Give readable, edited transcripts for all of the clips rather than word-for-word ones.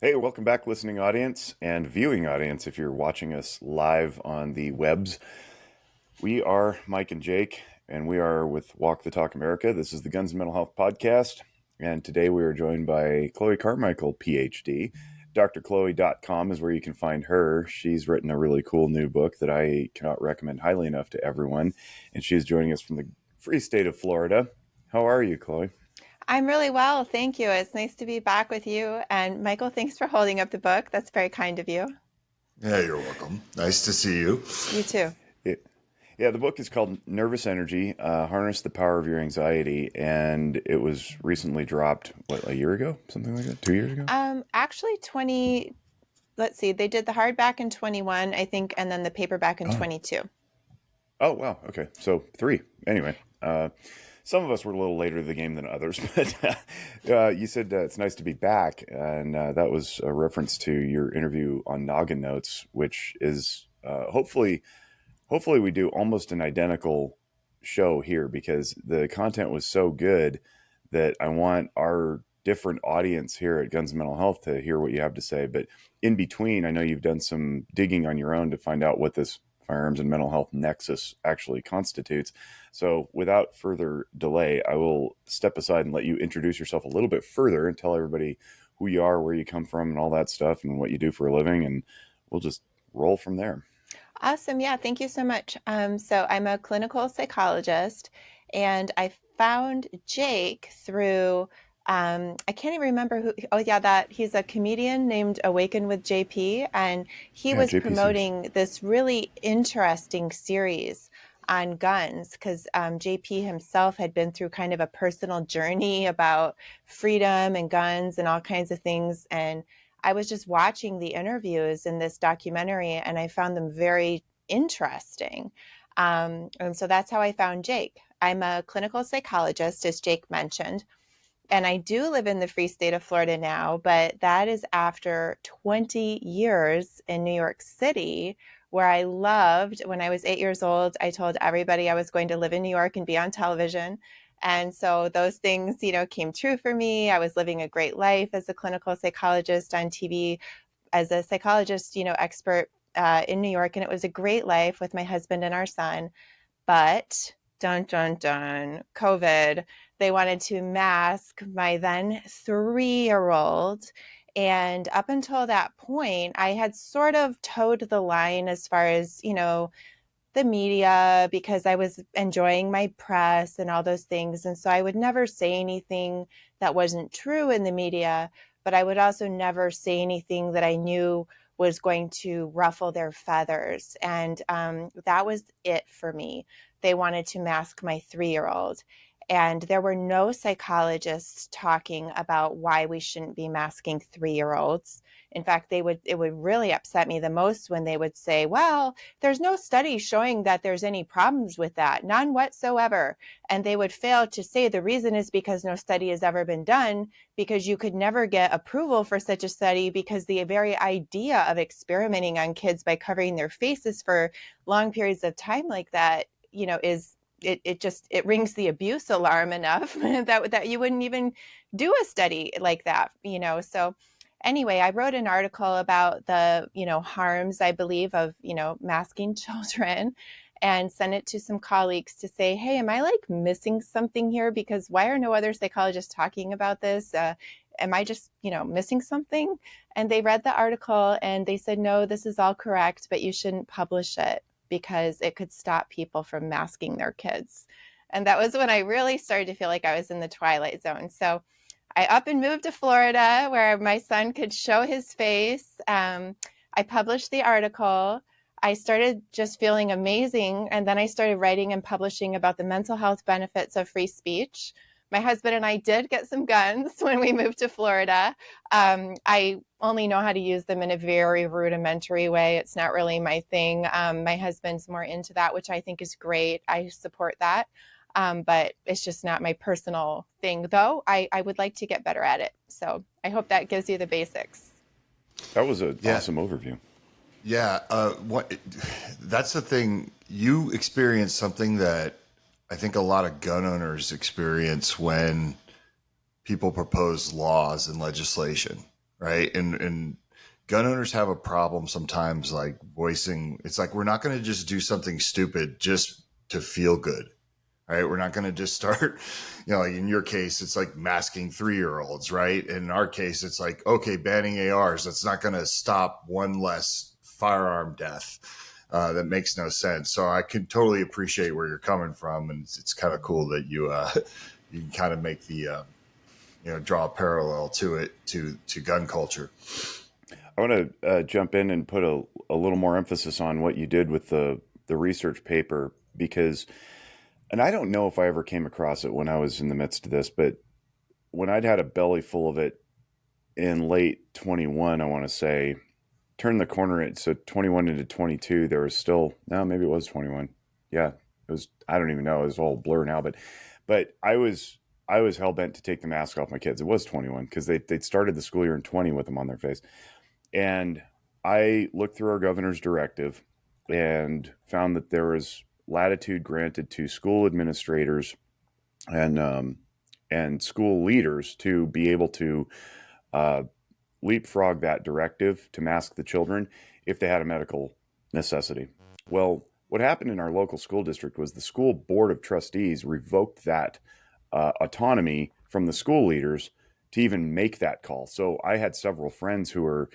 Hey, welcome back, listening audience and viewing audience. If you're watching us live on the webs, we are Mike and Jake, and we are with Walk the Talk America. This is the Guns and Mental Health Podcast, and today we are joined by Chloe Carmichael, PhD. drchloe.com is where you can find her. She's written a really cool new book that I cannot recommend highly enough to everyone, and she's joining us from the free state of Florida. How are you, Chloe? I'm really well, thank you. It's nice to be back with you. And Michael, thanks for holding up the book. That's very kind of you. Yeah, you're welcome. Nice to see you. You too. It, Yeah, the book is called Nervous Energy, Harness the Power of Your Anxiety, and it was recently dropped, what, a year ago? Something like that? 2 years ago? Actually 20, let's see, they did the hardback in 21, I think, and then the paperback in Oh, 22. oh wow. Okay. So three. Anyway, some of us were a little later to the game than others, but you said it's nice to be back, and that was a reference to your interview on Noggin Notes, which is hopefully we do almost an identical show here because the content was so good that I want our different audience here at Guns and Mental Health to hear what you have to say. But in between, I know you've done some digging on your own to find out what this firearms and mental health nexus actually constitutes. So without further delay, I will step aside and let you introduce yourself a little bit further and tell everybody who you are, where you come from, and all that stuff, and what you do for a living. And we'll just roll from there. Awesome. Yeah, thank you so much. So I'm a clinical psychologist, and I found Jake through, I can't even remember who, oh yeah, that he's a comedian named Awaken with JP, and he Yeah, was JP series. promoting this really interesting series on guns because JP himself had been through kind of a personal journey about freedom and guns and all kinds of things. And I was just watching the interviews in this documentary and I found them very interesting. And so that's how I found Jake. I'm a clinical psychologist, as Jake mentioned, and I do live in the free state of Florida now, but that is after 20 years in New York City, where I loved when I was 8 years old. I told everybody I was going to live in New York and be on television. And so those things, came true for me. I was living a great life as a clinical psychologist on TV, as a psychologist, expert in New York. And it was a great life with my husband and our son. But dun dun dun, COVID, they wanted to mask my then 3 year old. And up until that point, I had sort of towed the line as far as, the media because I was enjoying my press and all those things. And so I would never say anything that wasn't true in the media, but I would also never say anything that I knew was going to ruffle their feathers. And that was it for me. They wanted to mask my 3 year old. And there were no psychologists talking about why we shouldn't be masking 3 year olds. In fact, it would really upset me the most when they would say, well, there's no study showing that there's any problems with that, none whatsoever. And they would fail to say the reason is because no study has ever been done, because you could never get approval for such a study because the very idea of experimenting on kids by covering their faces for long periods of time like that, is it rings the abuse alarm enough that you wouldn't even do a study like that. So anyway, I wrote an article about the, harms, I believe, of, masking children and sent it to some colleagues to say, hey, am I like missing something here? Because why are no other psychologists talking about this? Am I just, missing something? And they read the article and they said, no, this is all correct, but you shouldn't publish it because it could stop people from masking their kids. And that was when I really started to feel like I was in the twilight zone. So I up and moved to Florida where my son could show his face. I published the article. I started just feeling amazing. And then I started writing and publishing about the mental health benefits of free speech. My husband and I did get some guns when we moved to Florida. I only know how to use them in a very rudimentary way. It's not really my thing. My husband's more into that, which I think is great. I support that. But it's just not my personal thing, though. I would like to get better at it. So I hope that gives you the basics. That was an Yeah, awesome overview. yeah. What? That's the thing. You experience something that I think a lot of gun owners experience when people propose laws and legislation. right? And gun owners have a problem sometimes, like voicing. It's like we're not going to just do something stupid just to feel good, right? We're not going to just start, like in your case, it's like masking 3-year-olds, right? And in our case, it's like, okay, banning ARs. That's not going to stop one less firearm death. That makes no sense. So I can totally appreciate where you're coming from, and it's kind of cool that you you can kind of make the draw a parallel to it to gun culture. I want to jump in and put a little more emphasis on what you did with the research paper, because, and I don't know if I ever came across it when I was in the midst of this, but when I'd had a belly full of it in late 21, I want to say, turned the corner at, so 21 into 22, there was still, no, maybe it was 21. Yeah, it was, I don't even know. It was all blur now, but I was hell bent to take the mask off my kids. It was 21 because they'd started the school year in 20 with them on their face. And I looked through our governor's directive and found that there was latitude granted to school administrators and school leaders to be able to uh, leapfrog that directive to mask the children if they had a medical necessity. Well, what happened in our local school district was the school board of trustees revoked that autonomy from the school leaders to even make that call. So I had several friends who were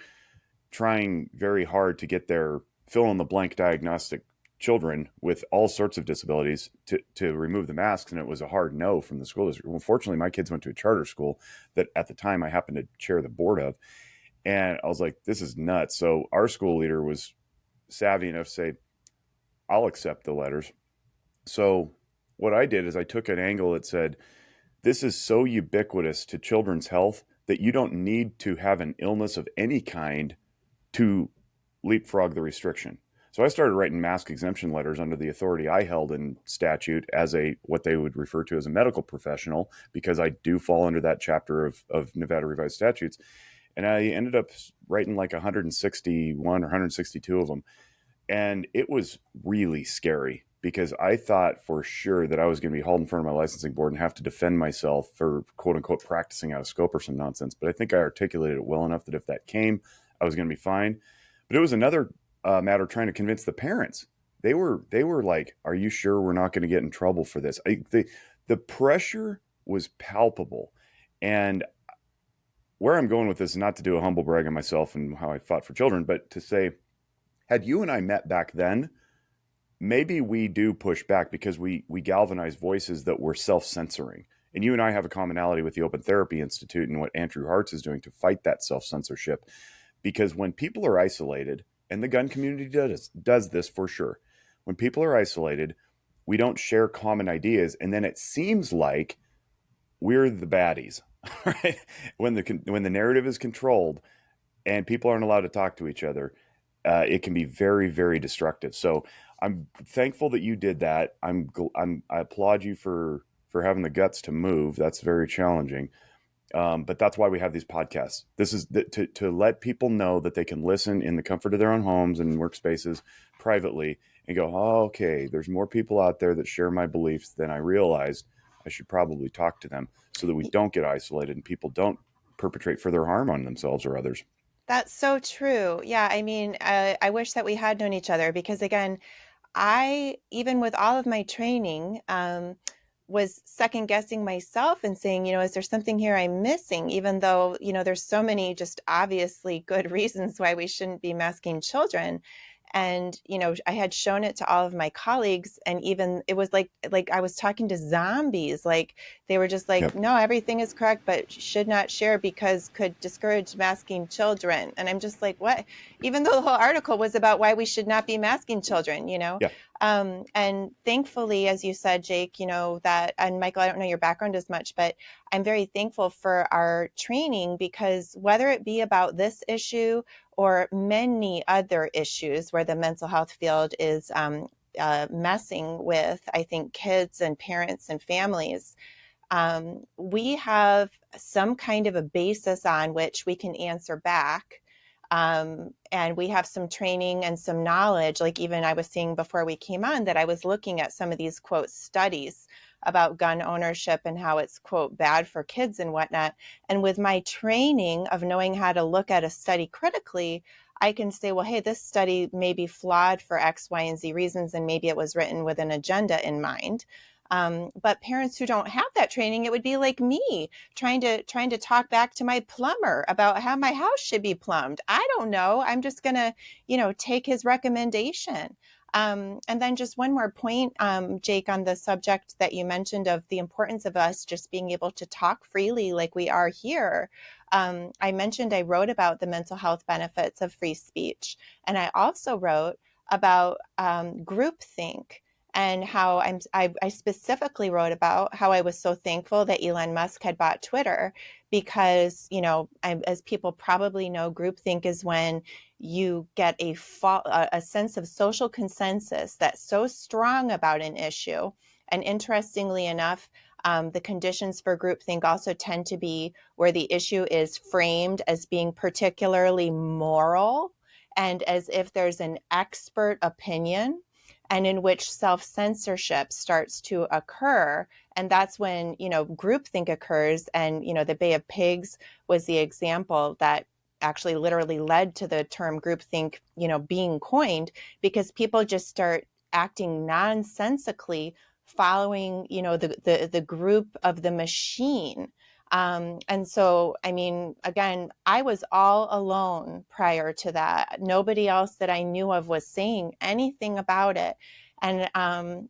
trying very hard to get their fill in the blank diagnostic children with all sorts of disabilities to remove the masks, and it was a hard no from the school district. Well, fortunately, my kids went to a charter school that at the time I happened to chair the board of, and I was like, this is nuts. So our school leader was savvy enough to say, I'll accept the letters. So what I did is I took an angle that said, this is so ubiquitous to children's health that you don't need to have an illness of any kind to leapfrog the restriction. So I started writing mask exemption letters under the authority I held in statute as what they would refer to as a medical professional, because I do fall under that chapter of Nevada revised statutes. And I ended up writing like 161 or 162 of them. And it was really scary because I thought for sure that I was going to be hauled in front of my licensing board and have to defend myself for quote unquote practicing out of scope or some nonsense. But I think I articulated it well enough that if that came, I was going to be fine. But it was another matter trying to convince the parents. They were like, "Are you sure we're not going to get in trouble for this?" The pressure was palpable, and where I'm going with this is not to do a humble brag on myself and how I fought for children, but to say, had you and I met back then, maybe we do push back because we galvanize voices that were self-censoring. And you and I have a commonality with the Open Therapy Institute and what Andrew Hartz is doing to fight that self-censorship. Because when people are isolated, and the gun community does this for sure, when people are isolated, we don't share common ideas, and then it seems like we're the baddies, right? When the narrative is controlled and people aren't allowed to talk to each other, it can be very, very destructive. So I'm thankful that you did that. I applaud you for having the guts to move. That's very challenging. But that's why we have these podcasts. This is to let people know that they can listen in the comfort of their own homes and workspaces privately and go, oh, okay, there's more people out there that share my beliefs than I realized. I should probably talk to them so that we don't get isolated and people don't perpetrate further harm on themselves or others. That's so true. Yeah, I mean, I wish that we had known each other because, again, even with all of my training, was second guessing myself and saying, is there something here I'm missing? Even though, there's so many just obviously good reasons why we shouldn't be masking children. And, I had shown it to all of my colleagues, and even it was like I was talking to zombies. Like they were just like, Yep. no, everything is correct, but should not share because could discourage masking children. And I'm just like, what? Even though the whole article was about why we should not be masking children, Yeah. And thankfully, as you said, Jake, that, and Michael, I don't know your background as much, but I'm very thankful for our training, because whether it be about this issue or many other issues where the mental health field is messing with, I think, kids and parents and families, we have some kind of a basis on which we can answer back. And we have some training and some knowledge. Like even I was saying before we came on that I was looking at some of these quote studies about gun ownership and how it's, quote, bad for kids and whatnot. And with my training of knowing how to look at a study critically, I can say, well, hey, this study may be flawed for X, Y, and Z reasons, and maybe it was written with an agenda in mind. But parents who don't have that training, it would be like me trying to talk back to my plumber about how my house should be plumbed. I don't know. I'm just gonna, take his recommendation. And then just one more point, Jake, on the subject that you mentioned of the importance of us just being able to talk freely like we are here. I mentioned I wrote about the mental health benefits of free speech. And I also wrote about groupthink and how I specifically wrote about how I was so thankful that Elon Musk had bought Twitter because, as people probably know, groupthink is when you get a sense of social consensus that's so strong about an issue. And interestingly enough, the conditions for groupthink also tend to be where the issue is framed as being particularly moral and as if there's an expert opinion, and in which self-censorship starts to occur. And that's when, groupthink occurs. And, the Bay of Pigs was the example that actually literally led to the term groupthink, being coined, because people just start acting nonsensically following, the group of the machine. And so, again, I was all alone prior to that. Nobody else that I knew of was saying anything about it. And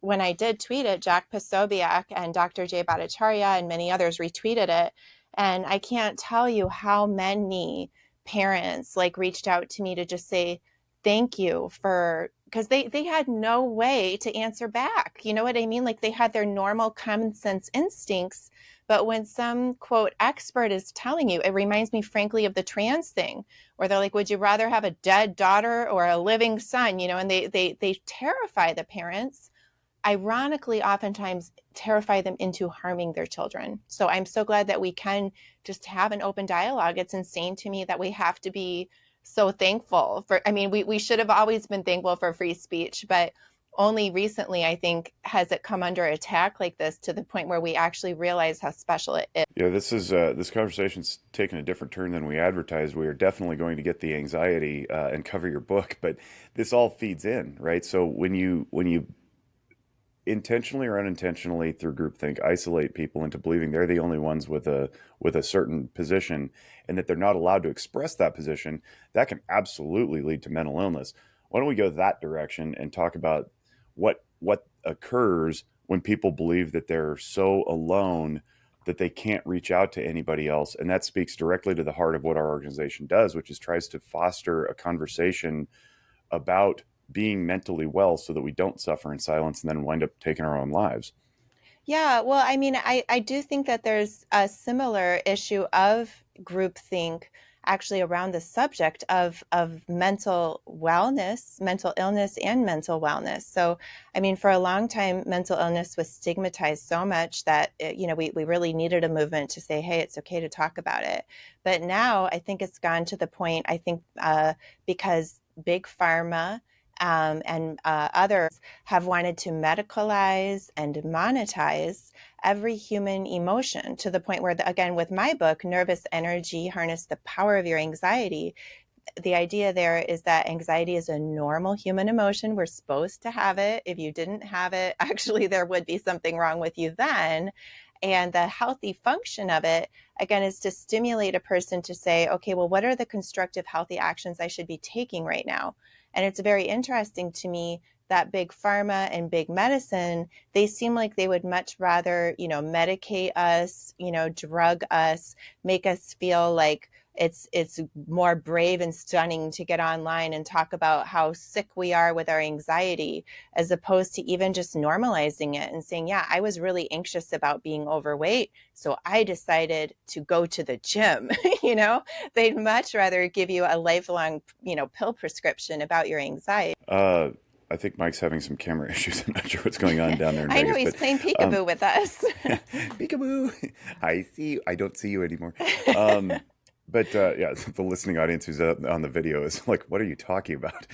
when I did tweet it, Jack Posobiec and Dr. Jay Bhattacharya and many others retweeted it. And I can't tell you how many parents reached out to me to just say, thank you for, because they had no way to answer back. You know what I mean? They had their normal common sense instincts. But when some, quote, expert is telling you, it reminds me, frankly, of the trans thing, where they're like, would you rather have a dead daughter or a living son? And they terrify the parents, ironically, oftentimes terrify them into harming their children. So I'm so glad that we can just have an open dialogue. It's insane to me that we have to be so thankful for, we should have always been thankful for free speech, but only recently, I think, has it come under attack like this to the point where we actually realize how special it is. Yeah, this conversation's taken a different turn than we advertised. We are definitely going to get the anxiety and cover your book, but this all feeds in, right? So when you intentionally or unintentionally through groupthink isolate people into believing they're the only ones with a certain position and that they're not allowed to express that position, that can absolutely lead to mental illness. Why don't we go that direction and talk about what occurs when people believe that they're so alone that they can't reach out to anybody else? And that speaks directly to the heart of what our organization does, which is tries to foster a conversation about being mentally well so that we don't suffer in silence and then wind up taking our own lives. Yeah, well, I do think that there's a similar issue of groupthink actually around the subject of mental wellness, mental illness and mental wellness. So, for a long time, mental illness was stigmatized so much that, we really needed a movement to say, hey, it's okay to talk about it. But now I think it's gone to the point, because big pharma and others have wanted to medicalize and monetize every human emotion to the point where, again, with my book, Nervous Energy, Harness the Power of Your Anxiety, the idea there is that anxiety is a normal human emotion. We're supposed to have it. If you didn't have it, actually, there would be something wrong with you then. And the healthy function of it, again, is to stimulate a person to say, okay, well, what are the constructive, healthy actions I should be taking right now? And it's very interesting to me that big pharma and big medicine, they seem like they would much rather, medicate us, drug us, make us feel like it's more brave and stunning to get online and talk about how sick we are with our anxiety, as opposed to even just normalizing it and saying, yeah, I was really anxious about being overweight, so I decided to go to the gym. They'd much rather give you a lifelong, pill prescription about your anxiety. I think Mike's having some camera issues. I'm not sure what's going on down there in I Vegas. know, he's playing peekaboo with us. Peekaboo. I see you. I don't see you anymore. But yeah, the listening audience who's on the video is like, what are you talking about?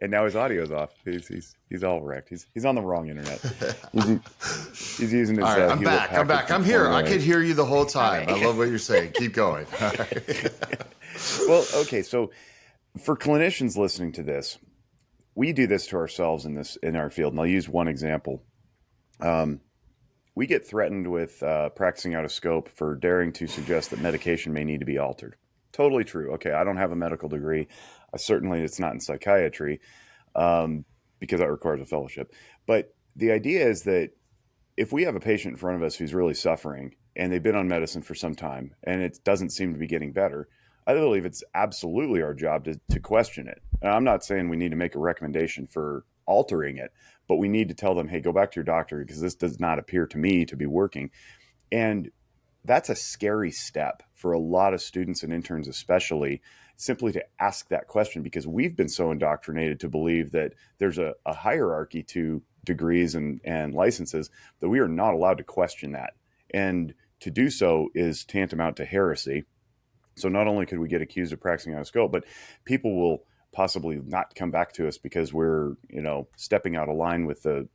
And now his audio's off. He's all wrecked. He's on the wrong internet. He's using his. All right, I'm back. I'm here. I could hear you the whole time. Right. I love what you're saying. Keep going. All right. Well, okay. So for clinicians listening to this, we do this to ourselves in our field, and I'll use one example. We get threatened with practicing out of scope for daring to suggest that medication may need to be altered. Totally true. Okay, I don't have a medical degree. Certainly, it's not in psychiatry because that requires a fellowship. But the idea is that if we have a patient in front of us who's really suffering and they've been on medicine for some time and it doesn't seem to be getting better, I believe it's absolutely our job to question it. And I'm not saying we need to make a recommendation for altering it, but we need to tell them, hey, go back to your doctor because this does not appear to me to be working. And that's a scary step for a lot of students and interns, especially, simply to ask that question, because we've been so indoctrinated to believe that there's a hierarchy to degrees and licenses that we are not allowed to question that. And to do so is tantamount to heresy. So not only could we get accused of practicing out of scope, but people will possibly not come back to us because we're, stepping out of line with the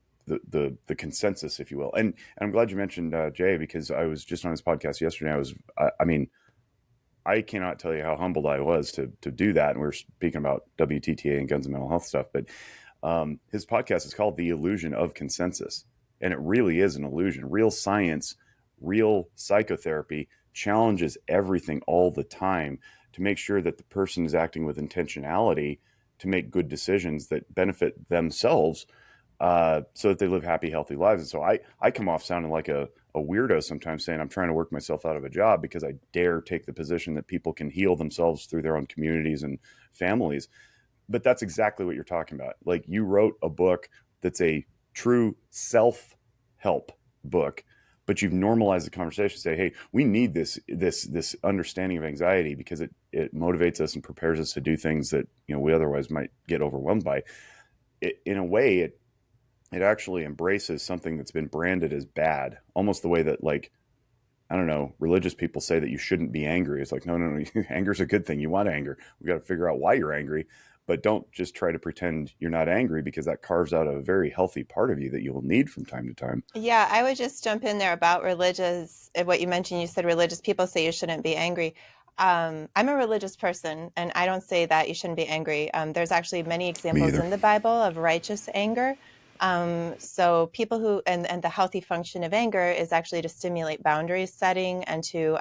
consensus, if you will. And I'm glad you mentioned Jay, because I was just on his podcast yesterday. I cannot tell you how humbled I was to do that. And we were speaking about WTTA and guns and mental health stuff, but his podcast is called The Illusion of Consensus. And it really is an illusion. Real science, real psychotherapy challenges everything all the time to make sure that the person is acting with intentionality to make good decisions that benefit themselves, so that they live happy, healthy lives. And so I come off sounding like a weirdo sometimes, saying I'm trying to work myself out of a job because I dare take the position that people can heal themselves through their own communities and families. But that's exactly what you're talking about. Like, you wrote a book that's a true self-help book, but you've normalized the conversation. Say, hey, we need this understanding of anxiety because it motivates us and prepares us to do things that we otherwise might get overwhelmed by. In a way, it actually embraces something that's been branded as bad, almost the way that, like, I don't know, religious people say that you shouldn't be angry. It's like, no, anger's a good thing. You want anger. We got to figure out why you're angry, but don't just try to pretend you're not angry, because that carves out a very healthy part of you that you will need from time to time. Yeah, I would just jump in there about religious, what you mentioned. You said religious people say you shouldn't be angry. I'm a religious person, and I don't say that you shouldn't be angry. There's actually many examples in the Bible of righteous anger. So people who, and the healthy function of anger is actually to stimulate boundary setting and to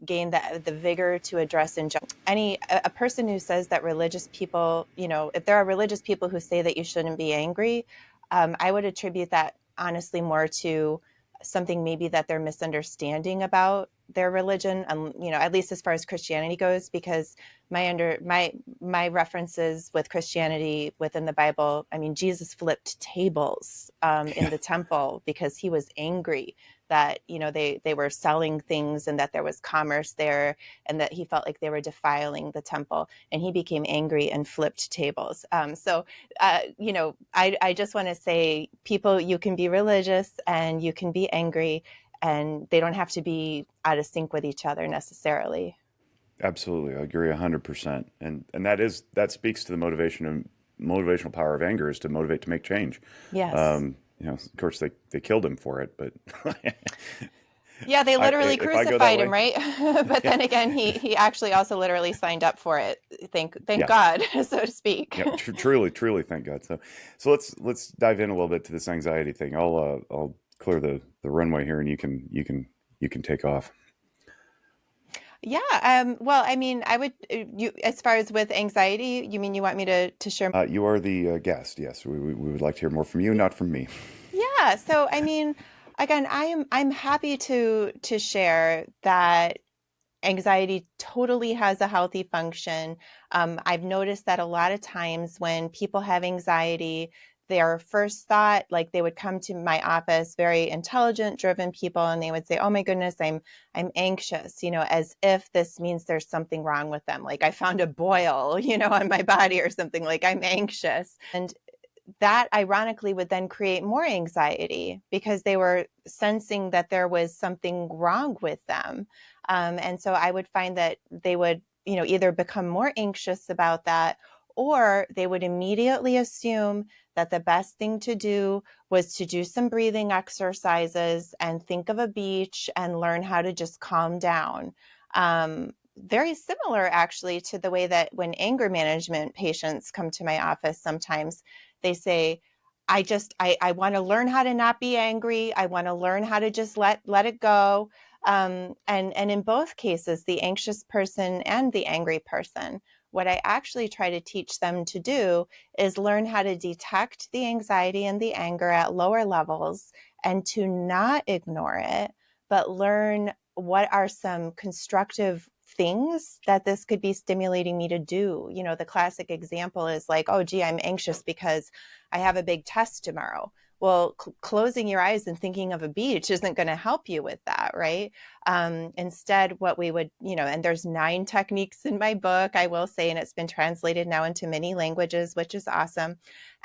gain the vigor to address injustice. A person who says that religious people, if there are religious people who say that you shouldn't be angry, I would attribute that honestly more to something maybe that they're misunderstanding about their religion, at least as far as Christianity goes, because my references with Christianity within the Bible, Jesus flipped tables in the temple because he was angry that they were selling things and that there was commerce there, and that he felt like they were defiling the temple, and he became angry and flipped tables. I just want to say, people, you can be religious and you can be angry, and they don't have to be out of sync with each other necessarily. Absolutely. I agree 100%. And that speaks to the motivational power of anger, is to motivate to make change. Yes. Of course they killed him for it, but yeah, they literally crucified him, right? But then again, he actually also literally signed up for it. Thank God, so to speak. Yeah, truly, thank God. So let's dive in a little bit to this anxiety thing. I'll clear the runway here, and you can take off. Yeah. Well, I would. As far as with anxiety, you mean you want me to share? You are the guest. Yes, we would like to hear more from you, not from me. Yeah. So again, I'm happy to share that anxiety totally has a healthy function. I've noticed that a lot of times when people have anxiety, their first thought, like, they would come to my office, very intelligent, driven people, and they would say, "Oh my goodness, I'm anxious," as if this means there's something wrong with them. Like, I found a boil, on my body or something, like, I'm anxious. And that ironically would then create more anxiety because they were sensing that there was something wrong with them. And so I would find that they would, either become more anxious about that, or they would immediately assume that the best thing to do was to do some breathing exercises and think of a beach and learn how to just calm down. Very similar actually to the way that when anger management patients come to my office, sometimes they say, I want to learn how to not be angry. I want to learn how to just let it go. And in both cases, the anxious person and the angry person, what I actually try to teach them to do is learn how to detect the anxiety and the anger at lower levels and to not ignore it, but learn what are some constructive things that this could be stimulating me to do. You know, the classic example is like, oh, gee, I'm anxious because I have a big test tomorrow. Well, closing your eyes and thinking of a beach isn't going to help you with that, right? Instead, what we would, and there's 9 techniques in my book, I will say, and it's been translated now into many languages, which is awesome.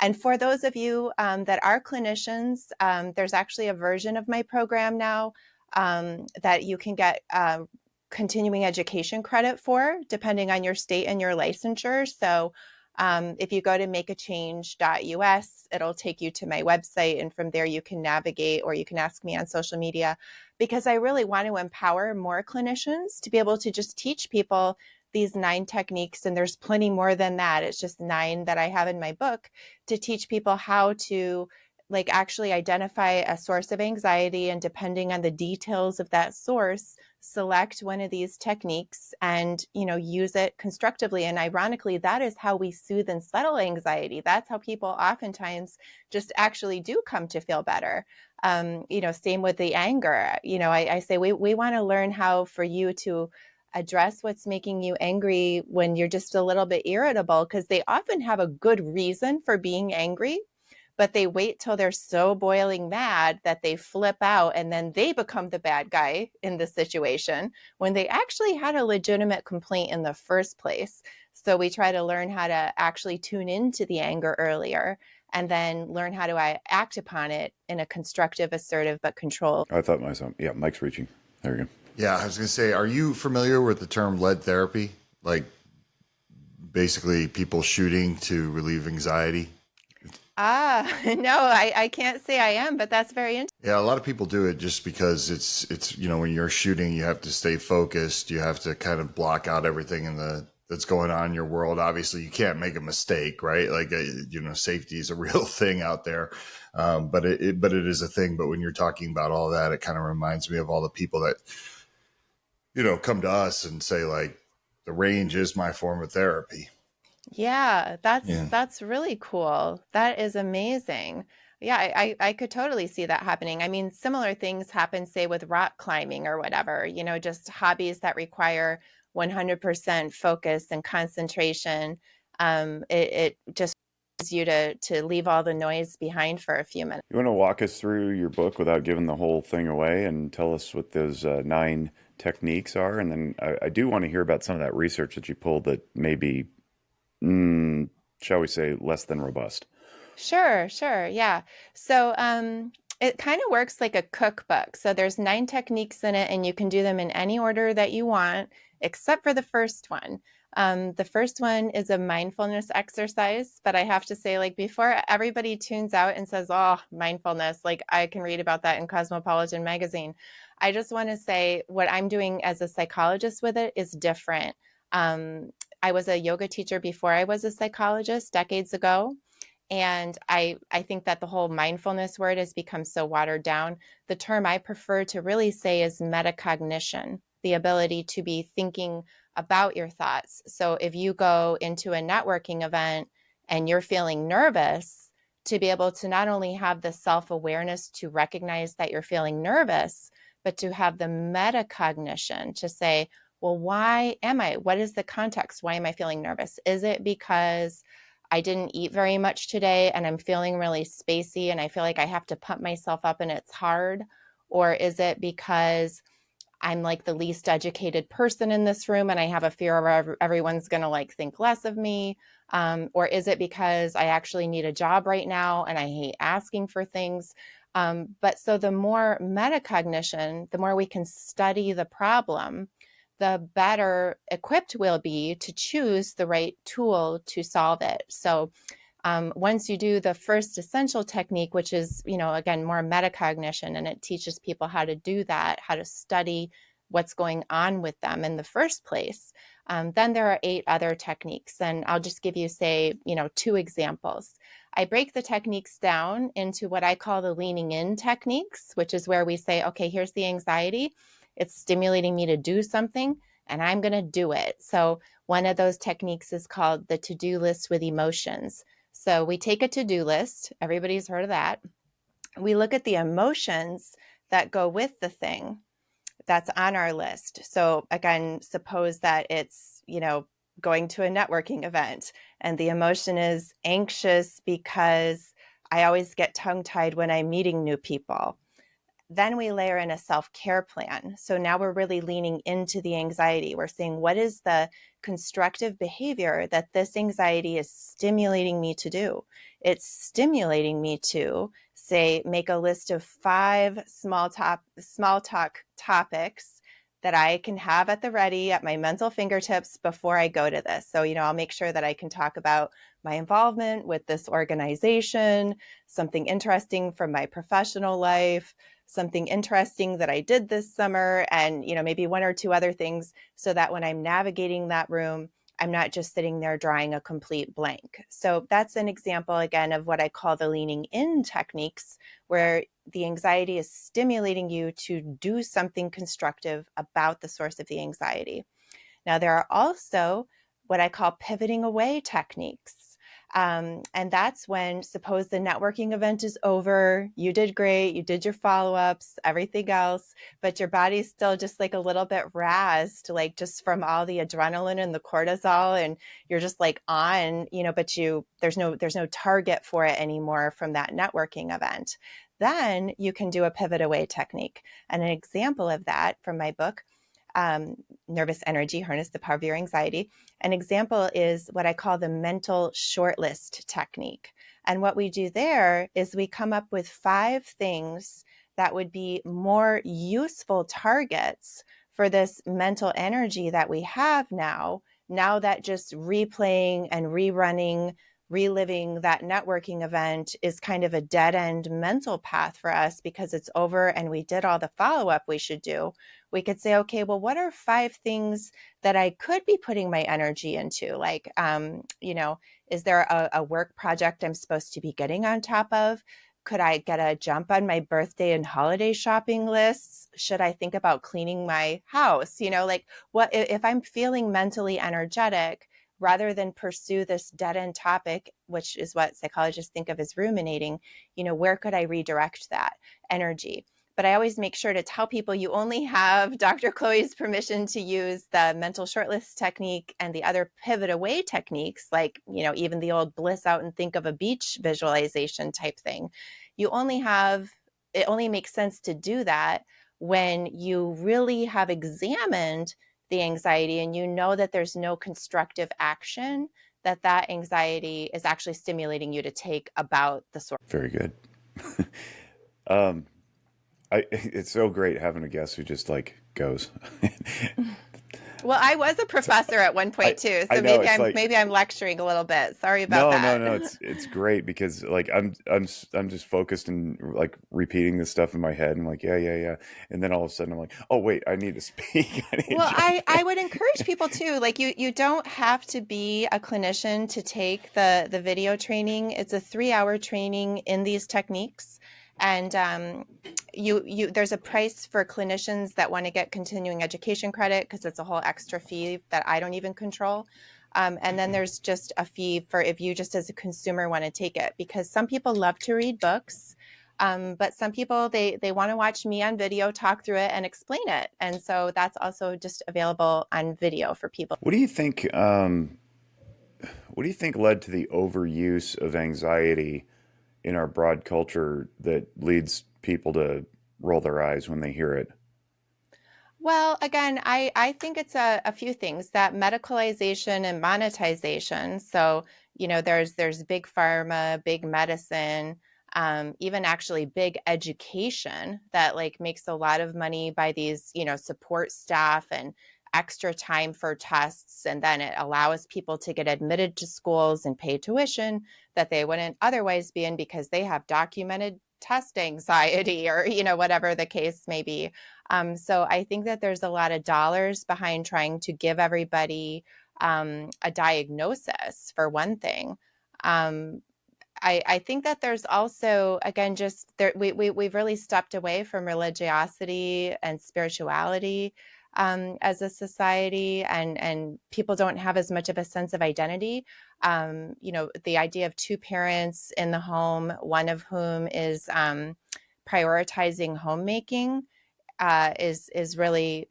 And for those of you that are clinicians, there's actually a version of my program now that you can get continuing education credit for, depending on your state and your licensure. So if you go to makeachange.us, it'll take you to my website. And from there, you can navigate or you can ask me on social media, because I really want to empower more clinicians to be able to just teach people these 9 techniques. And there's plenty more than that. It's just 9 that I have in my book to teach people how to actually identify a source of anxiety, and depending on the details of that source, select one of these techniques and, use it constructively. And ironically, that is how we soothe and settle anxiety. That's how people oftentimes just actually do come to feel better. Same with the anger. I say we want to learn how for you to address what's making you angry when you're just a little bit irritable, because they often have a good reason for being angry, but they wait till they're so boiling mad that they flip out and then they become the bad guy in the situation when they actually had a legitimate complaint in the first place. So we try to learn how to actually tune into the anger earlier and then learn how to act upon it in a constructive, assertive, but controlled. I thought myself, yeah, Mike's reaching. There you go. Yeah, I was going to say, are you familiar with the term lead therapy? Like basically people shooting to relieve anxiety? No, I can't say I am, but that's very interesting. Yeah, a lot of people do it just because it's when you're shooting, you have to stay focused. You have to kind of block out everything that's going on in your world. Obviously, you can't make a mistake, right? Like safety is a real thing out there, but it is a thing. But when you're talking about all that, it kind of reminds me of all the people that come to us and say like, the range is my form of therapy. Yeah, that's really cool. That is amazing. Yeah, I could totally see that happening. I mean, similar things happen, say, with rock climbing or whatever, just hobbies that require 100% focus and concentration. It just allows you to leave all the noise behind for a few minutes. You want to walk us through your book without giving the whole thing away and tell us what those 9 techniques are? And then I do want to hear about some of that research that you pulled that may be shall we say, less than robust. Sure. Yeah. So it kind of works like a cookbook. So there's 9 techniques in it, and you can do them in any order that you want, except for the first one. The first one is a mindfulness exercise, but I have to say, before everybody tunes out and says, oh, mindfulness, I can read about that in Cosmopolitan magazine, I just want to say what I'm doing as a psychologist with it is different. I was a yoga teacher before I was a psychologist decades ago. And I think that the whole mindfulness word has become so watered down. The term I prefer to really say is metacognition, the ability to be thinking about your thoughts. So if you go into a networking event and you're feeling nervous, to be able to not only have the self-awareness to recognize that you're feeling nervous, but to have the metacognition to say, well, why am I? What is the context? Why am I feeling nervous? Is it because I didn't eat very much today and I'm feeling really spacey and I feel like I have to pump myself up and it's hard? Or is it because I'm the least educated person in this room and I have a fear of everyone's going to think less of me? Or is it because I actually need a job right now and I hate asking for things? But so the more metacognition, the more we can study the problem, the better equipped we'll be to choose the right tool to solve it. So once you do the first essential technique, which is, again, more metacognition, and it teaches people how to do that, how to study what's going on with them in the first place. Then there are 8 other techniques, and I'll just give you, say, 2 examples. I break the techniques down into what I call the leaning in techniques, which is where we say, okay, here's the anxiety. It's stimulating me to do something, and I'm going to do it. So one of those techniques is called the to-do list with emotions. So we take a to-do list. Everybody's heard of that. We look at the emotions that go with the thing that's on our list. So again, suppose that it's, going to a networking event, and the emotion is anxious because I always get tongue-tied when I'm meeting new people. Then we layer in a self-care plan. So now we're really leaning into the anxiety. We're saying, what is the constructive behavior that this anxiety is stimulating me to do? It's stimulating me to, say, make a list of 5 small talk topics that I can have at the ready at my mental fingertips before I go to this. So, I'll make sure that I can talk about my involvement with this organization, something interesting from my professional life, something interesting that I did this summer, and, maybe 1 or 2 other things, so that when I'm navigating that room, I'm not just sitting there drawing a complete blank. So that's an example, again, of what I call the leaning in techniques, where the anxiety is stimulating you to do something constructive about the source of the anxiety. Now, there are also what I call pivoting away techniques. And that's when, suppose the networking event is over, you did great, you did your follow-ups, everything else, but your body's still just like a little bit razzed, like just from all the adrenaline and the cortisol, and you're just like on, but there's no target for it anymore from that networking event. Then you can do a pivot away technique. And an example of that from my book, Nervous Energy, Harness the Power of Your Anxiety. An example is what I call the mental shortlist technique. And what we do there is we come up with 5 things that would be more useful targets for this mental energy that we have now that just replaying and rerunning, reliving that networking event is kind of a dead-end mental path for us because it's over and we did all the follow-up we should do. We could say, okay, well, what are 5 things that I could be putting my energy into? Like, is there a work project I'm supposed to be getting on top of? Could I get a jump on my birthday and holiday shopping lists? Should I think about cleaning my house? What if I'm feeling mentally energetic, rather than pursue this dead-end topic, which is what psychologists think of as ruminating, where could I redirect that energy? But I always make sure to tell people you only have Dr. Chloe's permission to use the mental shortlist technique and the other pivot away techniques, like, even the old bliss out and think of a beach visualization type thing. It only makes sense to do that when you really have examined the anxiety and that there's no constructive action that anxiety is actually stimulating you to take about the source. Very good. It's so great having a guest who just like goes. Well, I was a professor at one point too, so maybe I'm lecturing a little bit. Sorry about that. No, it's great because like I'm just focused and like repeating this stuff in my head and like yeah, and then all of a sudden I'm like, oh wait, I need to speak. I would encourage people too. Like you don't have to be a clinician to take the video training. It's a 3-hour training in these techniques. And there's a price for clinicians that want to get continuing education credit because it's a whole extra fee that I don't even control. And then there's just a fee for if you just as a consumer want to take it, because some people love to read books, but some people, they want to watch me on video, talk through it and explain it. And so that's also just available on video for people. What do you think led to the overuse of anxiety in our broad culture that leads people to roll their eyes when they hear it? Well, again, I think it's a few things, that medicalization and monetization. So, there's big pharma, big medicine, even actually big education that like makes a lot of money by these, support staff and extra time for tests, and then it allows people to get admitted to schools and pay tuition that they wouldn't otherwise be in because they have documented test anxiety, or whatever the case may be. So I think that there's a lot of dollars behind trying to give everybody a diagnosis, for one thing. I think that there's also, again, just there, we've really stepped away from religiosity and spirituality as a society, and people don't have as much of a sense of identity. The idea of two parents in the home, one of whom is prioritizing homemaking, is really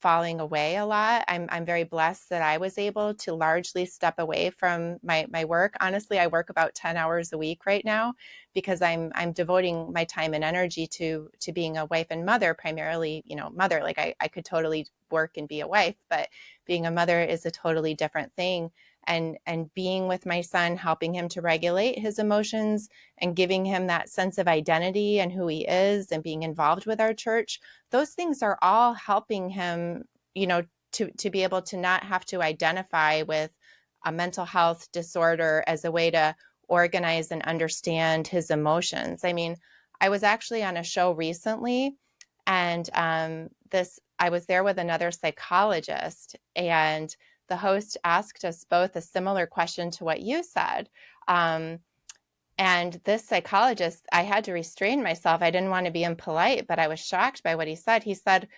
falling away a lot. I'm very blessed that I was able to largely step away from my work. Honestly, I work about 10 hours a week right now because I'm devoting my time and energy to being a wife and mother, primarily, mother. Like I could totally work and be a wife, but being a mother is a totally different thing. And being with my son, helping him to regulate his emotions and giving him that sense of identity and who he is, and being involved with our church, those things are all helping him, to be able to not have to identify with a mental health disorder as a way to organize and understand his emotions. I mean, I was actually on a show recently, and I was there with another psychologist, and the host asked us both a similar question to what you said. And this psychologist, I had to restrain myself. I didn't want to be impolite, but I was shocked by what he said. He said,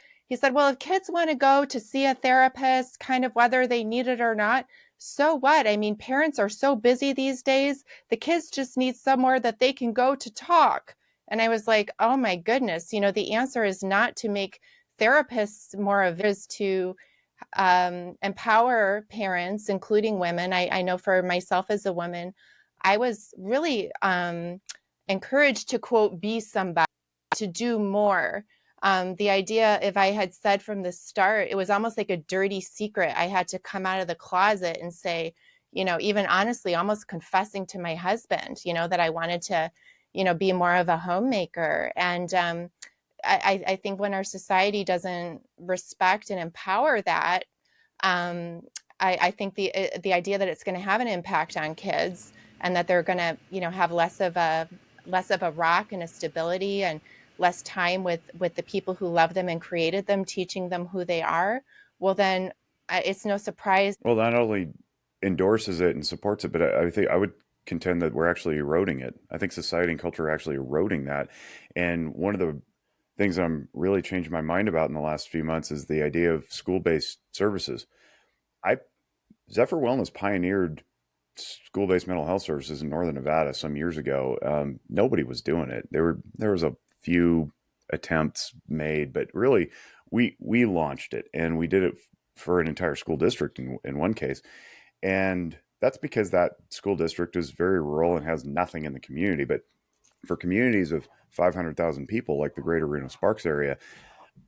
well, if kids want to go to see a therapist, kind of whether they need it or not, so what? I mean, parents are so busy these days. The kids just need somewhere that they can go to talk. And I was like, oh my goodness, the answer is not to make therapists more of, is to empower parents, including women. I know for myself as a woman, I was really encouraged to, quote, be somebody, to do more. The idea, if I had said from the start, it was almost like a dirty secret. I had to come out of the closet and say, even honestly, almost confessing to my husband, that I wanted to, be more of a homemaker. And I think when our society doesn't respect and empower that, I think the idea that it's going to have an impact on kids, and that they're going to, have less of a rock and a stability, and less time with the people who love them and created them, teaching them who they are, well, then it's no surprise. Well, not only endorses it and supports it, but I think I would contend that we're actually eroding it. I think society and culture are actually eroding that. And one of the things I'm really changing my mind about in the last few months is the idea of school-based services. Zephyr Wellness pioneered school-based mental health services in Northern Nevada some years ago. Nobody was doing it. There was a few attempts made, but really we launched it, and we did it for an entire school district in one case. And that's because that school district is very rural and has nothing in the community. But for communities of 500,000 people, like the greater Reno-Sparks area,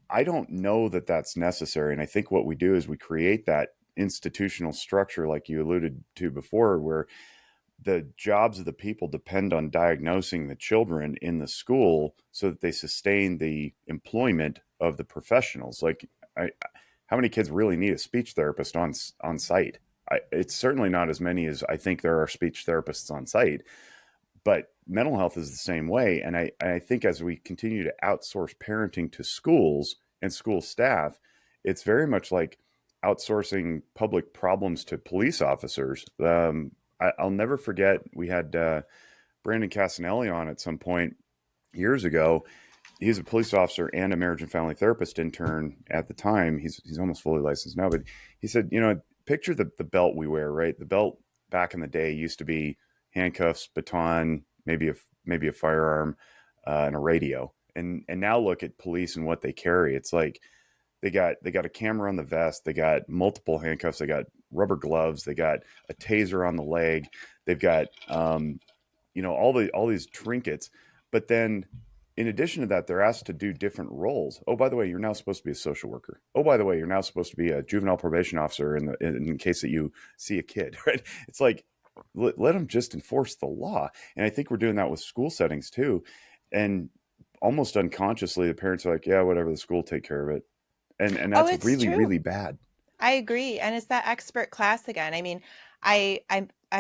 I don't know that that's necessary. And I think what we do is we create that institutional structure, like you alluded to before, where the jobs of the people depend on diagnosing the children in the school so that they sustain the employment of the professionals. Like, how many kids really need a speech therapist on site? It's certainly not as many as I think there are speech therapists on site, but mental health is the same way. And I think as we continue to outsource parenting to schools and school staff, it's very much like outsourcing public problems to police officers. I'll never forget, we had Brandon Casanelli on at some point years ago. He's a police officer and a marriage and family therapist intern at the time. He's almost fully licensed now, but he said, picture the belt we wear, right? The belt back in the day used to be handcuffs, baton, maybe a firearm, and a radio. And now look at police and what they carry. It's like they got a camera on the vest, they got multiple handcuffs, they got rubber gloves, they got a taser on the leg, they've got all these trinkets. But then in addition to that, they're asked to do different roles. Oh, by the way, you're now supposed to be a social worker. Oh, by the way, you're now supposed to be a juvenile probation officer in case that you see a kid, right? It's like, let them just enforce the law. And I think we're doing that with school settings too. And almost unconsciously, the parents are like, yeah, whatever, the school take care of it. And that's really, True. really bad. I agree. And it's that expert class again. I mean, I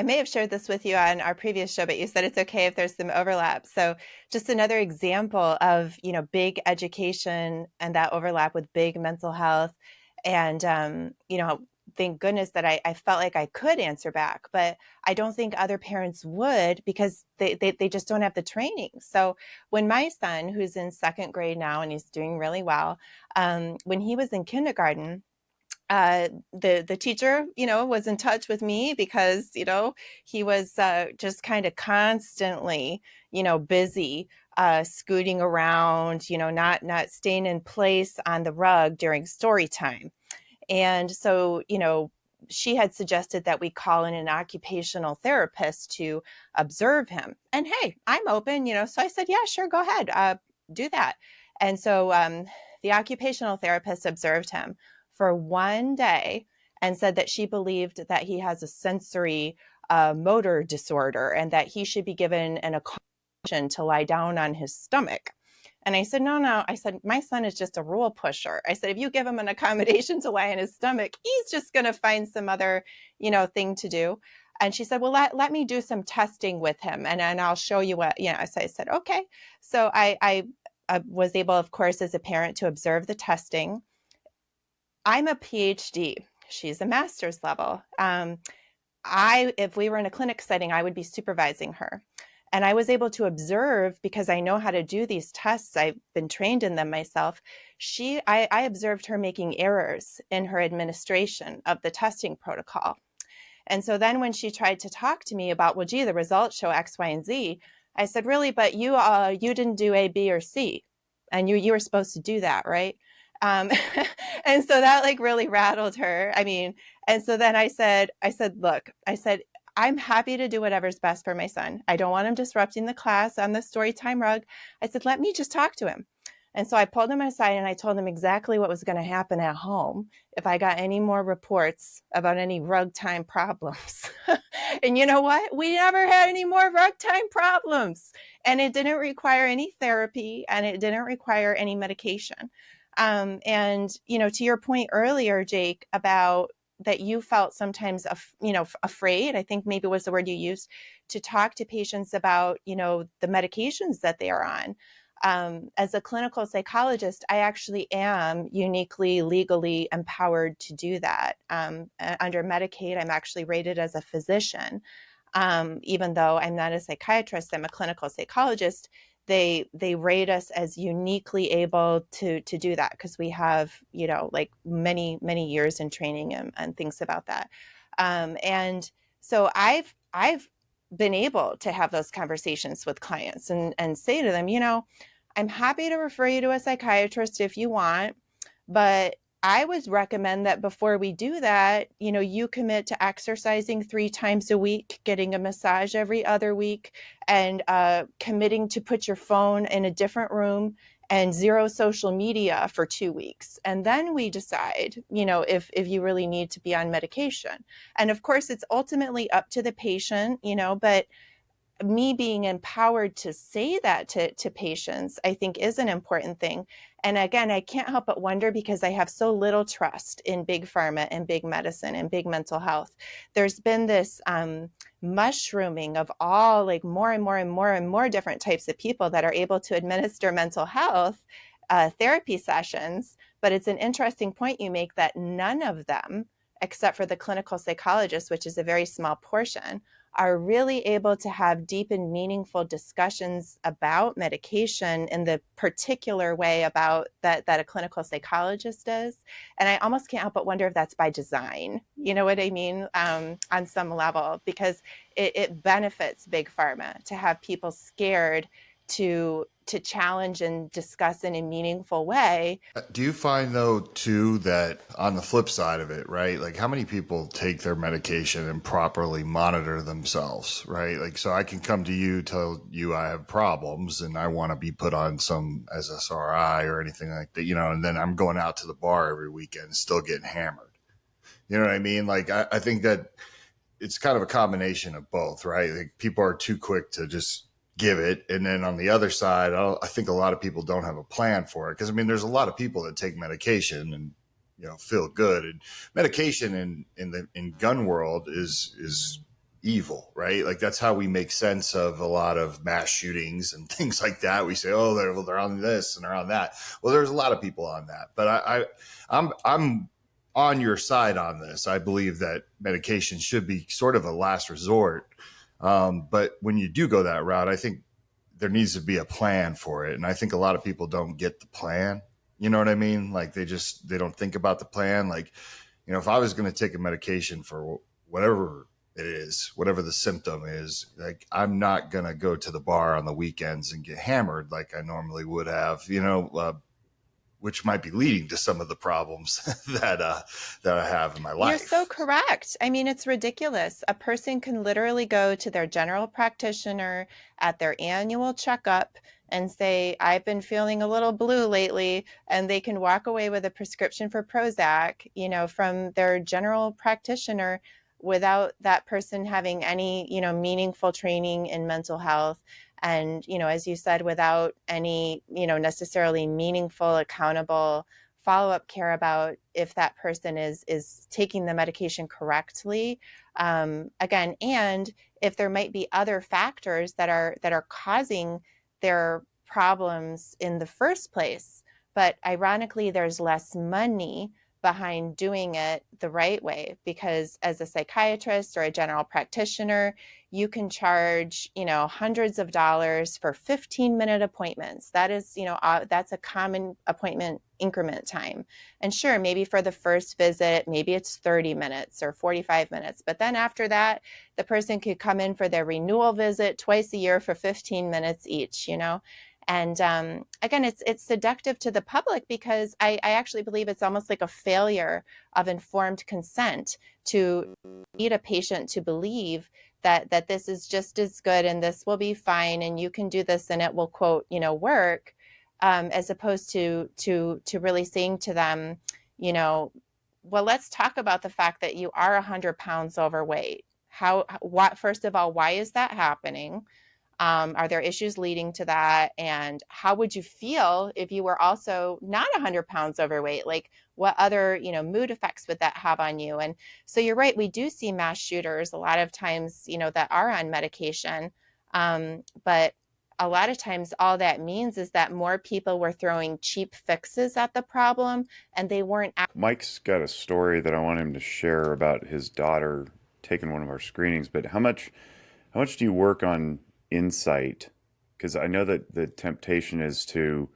may have shared this with you on our previous show, but you said it's okay if there's some overlap. So just another example of, big education and that overlap with big mental health. And, thank goodness that I felt like I could answer back, but I don't think other parents would because they just don't have the training. So when my son, who's in second grade now and he's doing really well, when he was in kindergarten, the teacher, was in touch with me because, he was just kind of constantly, busy scooting around, not staying in place on the rug during story time. And so, she had suggested that we call in an occupational therapist to observe him. And hey, I'm open, so I said, yeah, sure, go ahead, do that. And so the occupational therapist observed him for one day and said that she believed that he has a sensory motor disorder and that he should be given an accommodation to lie down on his stomach. And I said, no. I said, my son is just a rule pusher. I said, if you give him an accommodation to lie on his stomach, he's just going to find some other, thing to do. And she said, well, let me do some testing with him and I'll show you what, So I said, okay. So I was able, of course, as a parent to observe the testing. I'm a PhD. She's a master's level. If we were in a clinic setting, I would be supervising her. And I was able to observe, because I know how to do these tests, I've been trained in them myself. I observed her making errors in her administration of the testing protocol. And so then when she tried to talk to me about, well, gee, the results show X, Y, and Z, I said, really, but you didn't do A, B, or C. And you were supposed to do that, right? Um, and so that really rattled her. I mean, and so then I said, look, I'm happy to do whatever's best for my son. I don't want him disrupting the class on the story time rug. I said, let me just talk to him. And so I pulled him aside and I told him exactly what was going to happen at home if I got any more reports about any rug time problems. And you know what? We never had any more rug time problems. And it didn't require any therapy and it didn't require any medication. And, to your point earlier, Jake, about that you felt sometimes, afraid, I think maybe was the word you used, to talk to patients about, the medications that they are on. As a clinical psychologist, I actually am uniquely legally empowered to do that. Under Medicaid, I'm actually rated as a physician. Even though I'm not a psychiatrist, I'm a clinical psychologist. They rate us as uniquely able to do that because we have, many years in training and things about that. And so I've been able to have those conversations with clients and say to them, I'm happy to refer you to a psychiatrist if you want, but I would recommend that before we do that, you commit to exercising 3 times a week, getting a massage every other week, and committing to put your phone in a different room and 0 social media for 2 weeks. And then we decide, if you really need to be on medication. And of course, it's ultimately up to the patient, but me being empowered to say that to patients, I think is an important thing. And again, I can't help but wonder because I have so little trust in big pharma and big medicine and big mental health. There's been this mushrooming of all more and more and more and more different types of people that are able to administer mental health therapy sessions. But it's an interesting point you make that none of them, except for the clinical psychologist, which is a very small portion, are really able to have deep and meaningful discussions about medication in the particular way about that a clinical psychologist does. And I almost can't help but wonder if that's by design, you know what I mean, on some level, because it benefits big pharma to have people scared to challenge and discuss in a meaningful way. Do you find though too that on the flip side of it, right? Like how many people take their medication and properly monitor themselves, right? Like, so I can come to you, tell you I have problems and I want to be put on some SSRI or anything like that, and then I'm going out to the bar every weekend still getting hammered. You know what I mean? Like, I think that it's kind of a combination of both, right? Like people are too quick to just give it. And then on the other side, I think a lot of people don't have a plan for it. Because, there's a lot of people that take medication and feel good. And medication in gun world is evil, right? Like that's how we make sense of a lot of mass shootings and things like that. We say, oh, they're on this and they're on that. Well, there's a lot of people on that, but I'm on your side on this. I believe that medication should be sort of a last resort. But when you do go that route, I think there needs to be a plan for it. And I think a lot of people don't get the plan. You know what I mean? Like they don't think about the plan. Like, if I was going to take a medication for whatever it is, whatever the symptom is, like I'm not going to go to the bar on the weekends and get hammered like I normally would have, which might be leading to some of the problems that I have in my life. You're so correct. I mean, it's ridiculous. A person can literally go to their general practitioner at their annual checkup and say, I've been feeling a little blue lately, and they can walk away with a prescription for Prozac, from their general practitioner without that person having any, meaningful training in mental health. And, as you said, without any, necessarily meaningful, accountable follow-up care about if that person is taking the medication correctly. Again, and if there might be other factors that are causing their problems in the first place. But ironically, there's less money behind doing it the right way, because as a psychiatrist or a general practitioner, you can charge, hundreds of dollars for 15-minute appointments. That is, that's a common appointment increment time. And sure, maybe for the first visit, maybe it's 30 minutes or 45 minutes. But then after that, the person could come in for their renewal visit twice a year for 15 minutes each, And again, it's seductive to the public, because I actually believe it's almost like a failure of informed consent to lead a patient to believe that this is just as good and this will be fine and you can do this and it will, quote, work, as opposed to really saying to them, well, let's talk about the fact that you are 100 pounds overweight. First of all, why is that happening? Are there issues leading to that? And how would you feel if you were also not 100 pounds overweight? Like what other, mood effects would that have on you? And so you're right. We do see mass shooters a lot of times, that are on medication. But a lot of times all that means is that more people were throwing cheap fixes at the problem and they weren't. Mike's got a story that I want him to share about his daughter taking one of our screenings, but how much do you work on insight? Because I know that the temptation is to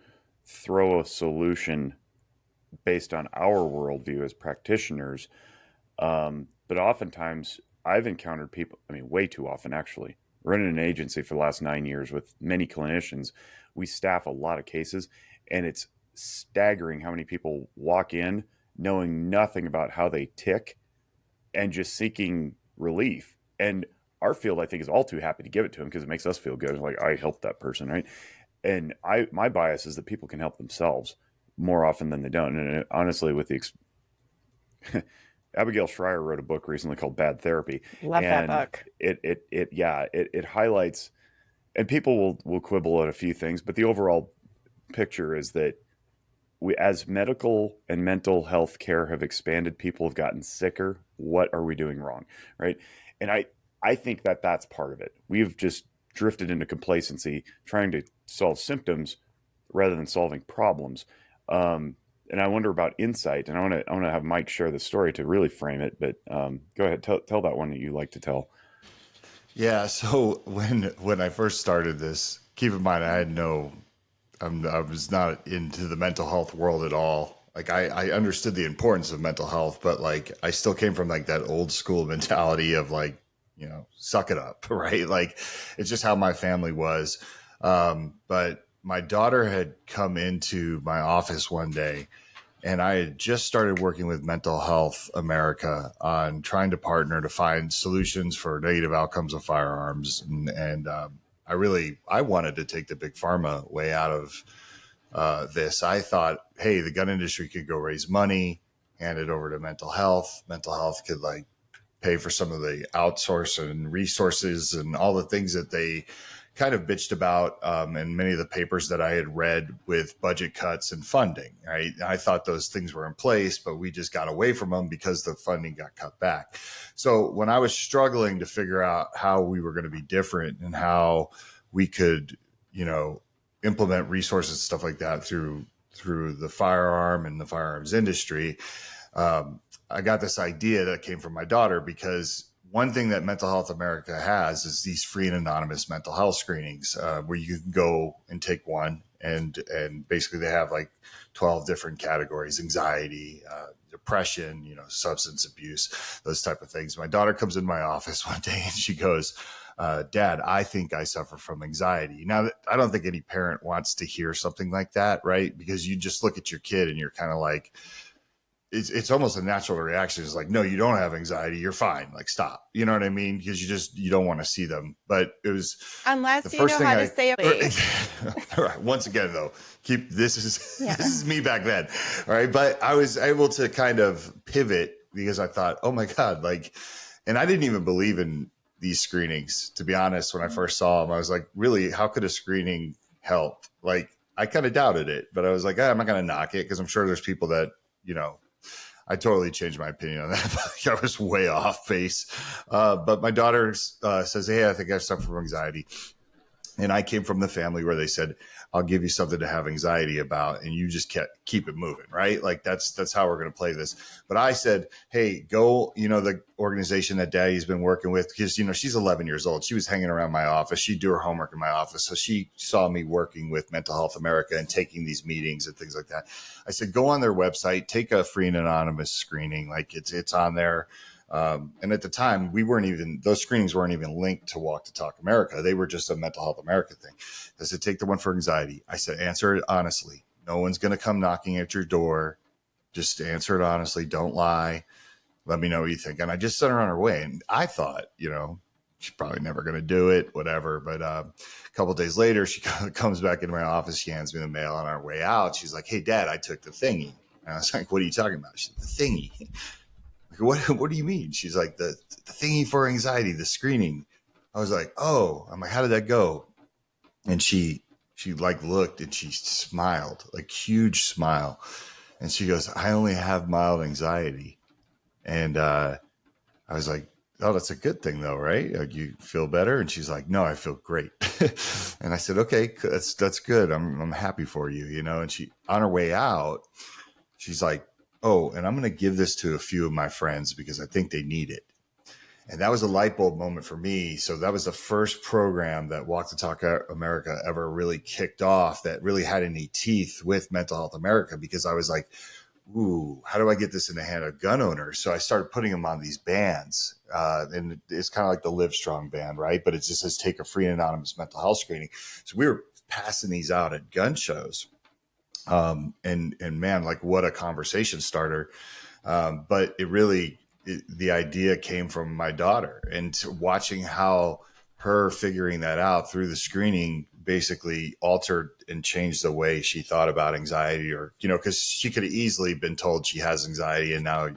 throw a solution based on our worldview as practitioners. But oftentimes I've encountered people, way too often actually, running an agency for the last 9 years with many clinicians. We staff a lot of cases, and it's staggering how many people walk in knowing nothing about how they tick and just seeking relief. And our field, I think, is all too happy to give it to them because it makes us feel good. Like, I helped that person, right? And my bias is that people can help themselves more often than they don't. And honestly, with the Abigail Schreier wrote a book recently called Bad Therapy. Love that book. It highlights, and people will quibble at a few things, but the overall picture is that we, as medical and mental health care have expanded, people have gotten sicker. What are we doing wrong, right? And I think that that's part of it. We've just drifted into complacency, trying to solve symptoms rather than solving problems. And I wonder about insight, and I want to have Mike share the story to really frame it. But go ahead, tell that one that you like to tell. Yeah. So when I first started this, keep in mind I was not into the mental health world at all. Like I understood the importance of mental health, but like I still came from like that old school mentality of like, suck it up, right? Like it's just how my family was. But my daughter had come into my office one day, and I had just started working with Mental Health America on trying to partner to find solutions for negative outcomes of firearms. And I wanted to take the big pharma way out of this. I thought, hey, the gun industry could go raise money, hand it over to mental health. Mental health could pay for some of the outsource and resources and all the things that they kind of bitched about in many of the papers that I had read with budget cuts and funding. Right? I thought those things were in place, but we just got away from them because the funding got cut back. So when I was struggling to figure out how we were going to be different and how we could, implement resources and stuff like that through the firearm and the firearms industry, I got this idea that came from my daughter, because one thing that Mental Health America has is these free and anonymous mental health screenings, where you can go and take one, and basically they have like 12 different categories: anxiety, depression, substance abuse, those type of things. My daughter comes in my office one day and she goes, Dad, I think I suffer from anxiety. Now, I don't think any parent wants to hear something like that, right? Because you just look at your kid and you're kind of like, it's almost a natural reaction. It's like, no, you don't have anxiety. You're fine. Like, stop. You know what I mean? Because you don't want to see them. But it was unless the you first know how thing to say it. All right. Once again, though, this is me back then. All right. But I was able to kind of pivot because I thought, oh my God, and I didn't even believe in these screenings, to be honest. When I first saw them, I was like, really, how could a screening help? Like, I kind of doubted it, but I was like, I'm not going to knock it, because I'm sure there's people that, I totally changed my opinion on that. I was way off base. But my daughter says, hey, I think I suffer from anxiety. And I came from the family where they said, I'll give you something to have anxiety about, and you just keep it moving, right? Like that's how we're going to play this. But I said, hey, go, the organization that Daddy's been working with, because, she's 11 years old. She was hanging around my office. She'd do her homework in my office. So she saw me working with Mental Health America and taking these meetings and things like that. I said, go on their website, take a free and anonymous screening. Like it's on there. And at the time, those screenings weren't even linked to Walk the Talk America. They were just a Mental Health America thing. I said, take the one for anxiety. I said, answer it honestly. No one's going to come knocking at your door. Just answer it honestly. Don't lie. Let me know what you think. And I just sent her on her way. And I thought, she's probably never going to do it, whatever. But a couple of days later, she comes back into my office. She hands me the mail on our way out. She's like, hey, Dad, I took the thingy. And I was like, what are you talking about? She said, the thingy. What do you mean? She's like, the thingy for anxiety, the screening. I was like, oh, I'm like, how did that go? And she looked and she smiled, like huge smile. And she goes, I only have mild anxiety. And I was like, oh, that's a good thing though, right? Like, you feel better? And she's like, no, I feel great. And I said, okay, that's good. I'm happy for you, And she, on her way out, she's like, oh, and I'm going to give this to a few of my friends because I think they need it. And that was a light bulb moment for me. So that was the first program that Walk the Talk America ever really kicked off that really had any teeth with Mental Health America, because I was like, ooh, how do I get this in the hand of gun owners? So I started putting them on these bands. And it's kind of like the Live Strong band, right? But it just says, take a free and anonymous mental health screening. So we were passing these out at gun shows. And man, like, what a conversation starter. But the idea came from my daughter, and watching how her figuring that out through the screening basically altered and changed the way she thought about anxiety, or, cause she could have easily been told she has anxiety, and now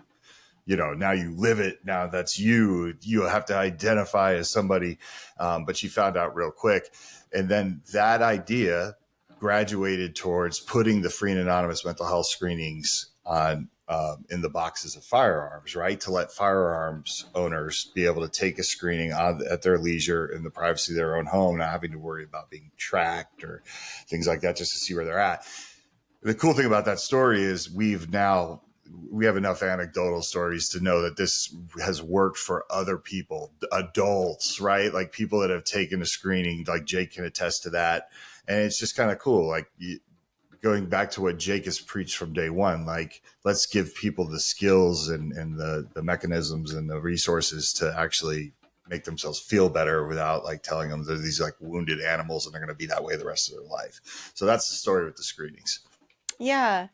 you live it. Now that's you have to identify as somebody. But she found out real quick. And then that idea graduated towards putting the free and anonymous mental health screenings on in the boxes of firearms, right? To let firearms owners be able to take a screening at their leisure in the privacy of their own home, not having to worry about being tracked or things like that, just to see where they're at. The cool thing about that story is we have enough anecdotal stories to know that this has worked for other people, adults, right? Like people that have taken a screening, like Jake can attest to that. And it's just kind of cool. Like, going back to what Jake has preached from day one, like, let's give people the skills and the mechanisms and the resources to actually make themselves feel better without like telling them they're these like wounded animals and they're going to be that way the rest of their life. So that's the story with the screenings. Yeah.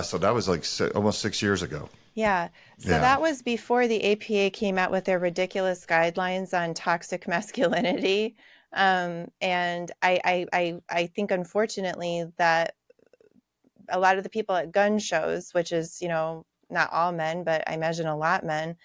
So that was like almost 6 years ago. Yeah. So that was before the APA came out with their ridiculous guidelines on toxic masculinity. And I think, unfortunately, that a lot of the people at gun shows, which is, not all men, but I imagine a lot men,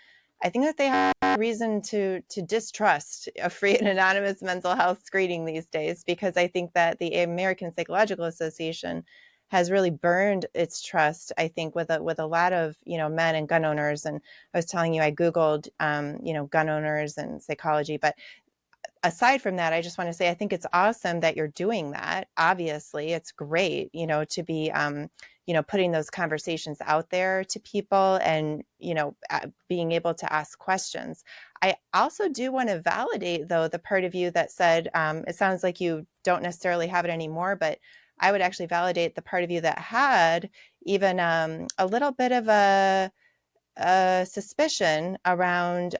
I think that they have reason to distrust a free and anonymous mental health screening these days, because I think that the American Psychological Association has really burned its trust, I think, with a lot of, men and gun owners. And I was telling you, I Googled, gun owners and psychology. But aside from that, I just want to say, I think it's awesome that you're doing that. Obviously, it's great, to be, putting those conversations out there to people and, being able to ask questions. I also do want to validate, though, the part of you that said, it sounds like you don't necessarily have it anymore, but I would actually validate the part of you that had even a little bit of a suspicion around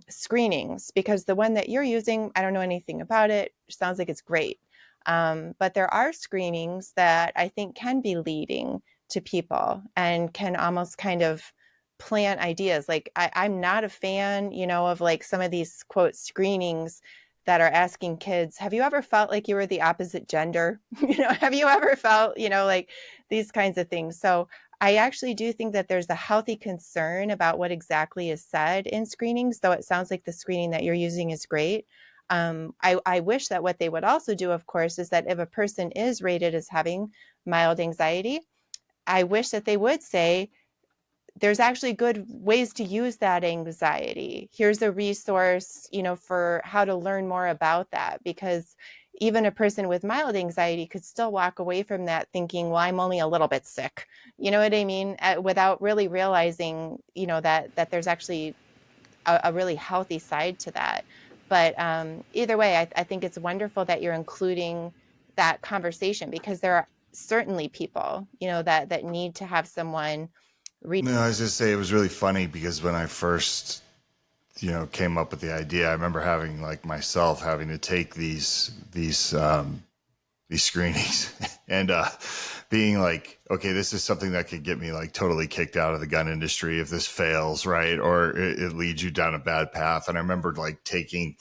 screenings, because the one that you're using, I don't know anything about it. It sounds like it's great. But there are screenings that I think can be leading to people and can almost kind of plant ideas. Like I'm not a fan, of like some of these quote screenings that are asking kids, have you ever felt like you were the opposite gender? Have you ever felt, like these kinds of things? So I actually do think that there's a healthy concern about what exactly is said in screenings, though it sounds like the screening that you're using is great. I wish that what they would also do, of course, is that if a person is rated as having mild anxiety, I wish that they would say, there's actually good ways to use that anxiety. Here's a resource, for how to learn more about that, because even a person with mild anxiety could still walk away from that thinking, well, I'm only a little bit sick. You know what I mean? Without really realizing, that there's actually a really healthy side to that. But either way, I think it's wonderful that you're including that conversation, because there are certainly people, that need to have someone read. No, I was just say it was really funny because when I first, came up with the idea, I remember having myself having to take these screenings and being like, okay, this is something that could get me totally kicked out of the gun industry if this fails, right? Or it leads you down a bad path. And I remember taking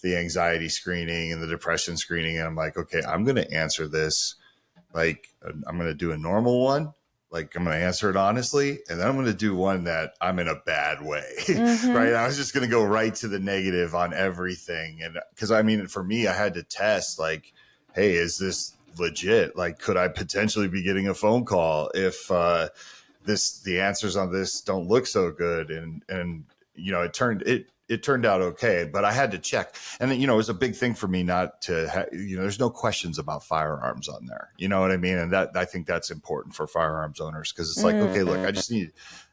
the anxiety screening and the depression screening, and I'm like, okay, I'm going to answer this. I'm going to do a normal one. I'm going to answer it honestly. And then I'm going to do one that I'm in a bad way. Mm-hmm. Right. I was just going to go right to the negative on everything. And because for me, I had to test hey, is this legit? Could I potentially be getting a phone call if the answers on this don't look so good? And it turned out okay, but I had to check. And, it was a big thing for me not to, there's no questions about firearms on there. You know what I mean? And I think that's important for firearms owners, because it's okay, look,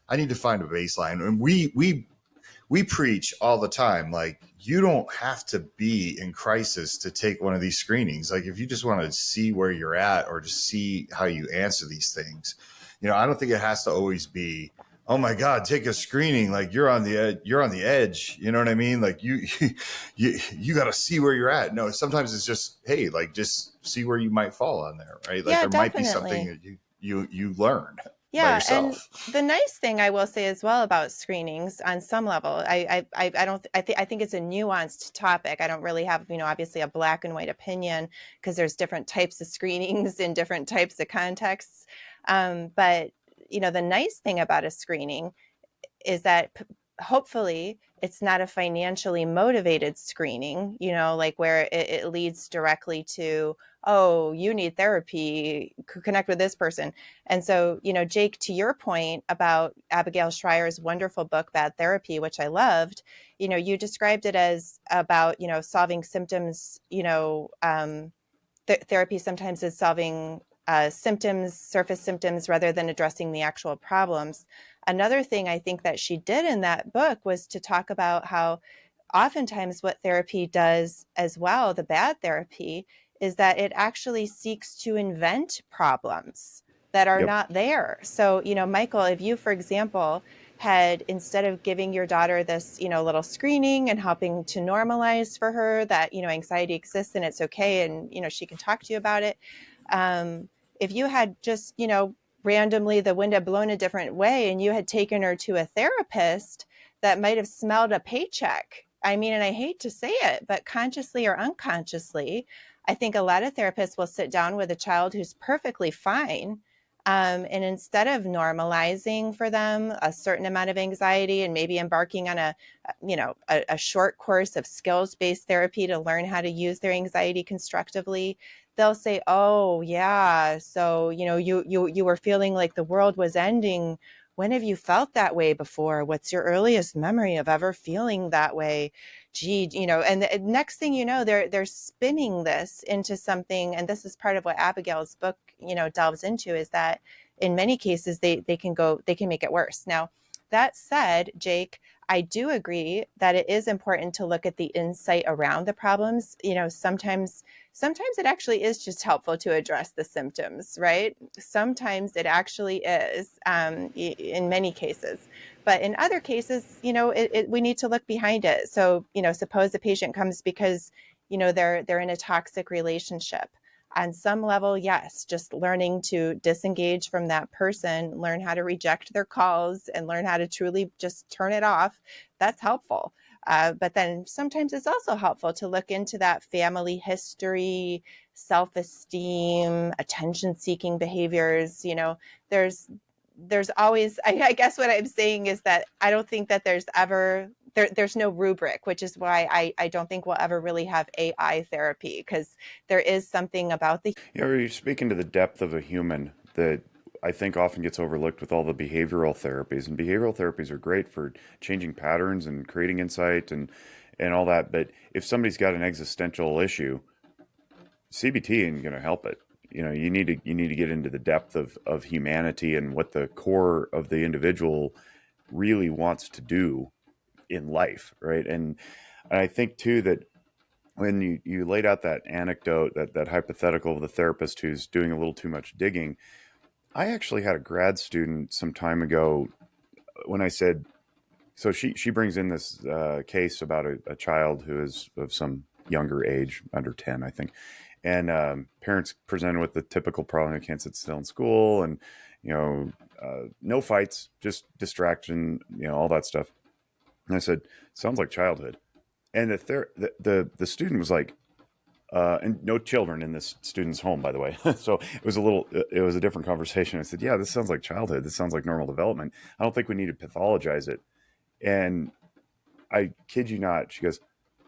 I need to find a baseline. And we preach all the time, you don't have to be in crisis to take one of these screenings. If you just want to see where you're at or to see how you answer these things, I don't think it has to always be, oh my God, take a screening. You're on the edge. You know what I mean? You got to see where you're at. No, sometimes it's just, hey, just see where you might fall on there. Right. Yeah, there definitely might be something that you learn. Yeah, and the nice thing I will say as well about screenings on some level, I think it's a nuanced topic. I don't really have, obviously a black and white opinion, because there's different types of screenings in different types of contexts. But the nice thing about a screening is that hopefully it's not a financially motivated screening, where it leads directly to, oh, you need therapy, connect with this person. And so, Jake, to your point about Abigail Schreier's wonderful book, Bad Therapy, which I loved, you described it as about, solving symptoms, therapy sometimes is solving symptoms, surface symptoms, rather than addressing the actual problems. Another thing I think that she did in that book was to talk about how oftentimes what therapy does as well, the bad therapy, is that it actually seeks to invent problems that are not there. So, Michael, if you, for example, had, instead of giving your daughter this, little screening and helping to normalize for her that, anxiety exists and it's okay, and, she can talk to you about it. If you had just, randomly the wind had blown a different way and you had taken her to a therapist that might have smelled a paycheck. And I hate to say it, but consciously or unconsciously, I think a lot of therapists will sit down with a child who's perfectly fine, And instead of normalizing for them a certain amount of anxiety and maybe embarking on a short course of skills-based therapy to learn how to use their anxiety constructively, they'll say, oh yeah, so you were feeling like the world was ending. When have you felt that way before? What's your earliest memory of ever feeling that way? Gee, and the next thing you know, they're spinning this into something. And this is part of what Abigail's book, delves into, is that in many cases they can make it worse. Now, that said, Jake, I do agree that it is important to look at the insight around the problems. Sometimes it actually is just helpful to address the symptoms, right? Sometimes it actually is, in many cases. But in other cases, we need to look behind it. So, suppose the patient comes because, they're in a toxic relationship. On some level, yes, just learning to disengage from that person, learn how to reject their calls, and learn how to truly just turn it off. That's helpful. But then sometimes it's also helpful to look into that family history, self-esteem, attention-seeking behaviors. There's always, I guess what I'm saying is that I don't think that there's no rubric, which is why I don't think we'll ever really have AI therapy, because there is something about you're speaking to the depth of a human that I think often gets overlooked with all the behavioral therapies. And behavioral therapies are great for changing patterns and creating insight and all that. But if somebody's got an existential issue, CBT ain't going to help it. You need to get into the depth of humanity and what the core of the individual really wants to do in life, right? And I think too that when you laid out that anecdote, that hypothetical of the therapist who's doing a little too much digging, I actually had a grad student some time ago when I said, so she brings in this case about a child who is of some younger age, under 10, I think. And parents presented with the typical problem: they can't sit still in school, and no fights, just distraction, all that stuff. And I said, sounds like childhood. And the student was like, and no children in this student's home, by the way. So it was a different conversation. I said, yeah, this sounds like childhood. This sounds like normal development. I don't think we need to pathologize it. And I kid you not, she goes,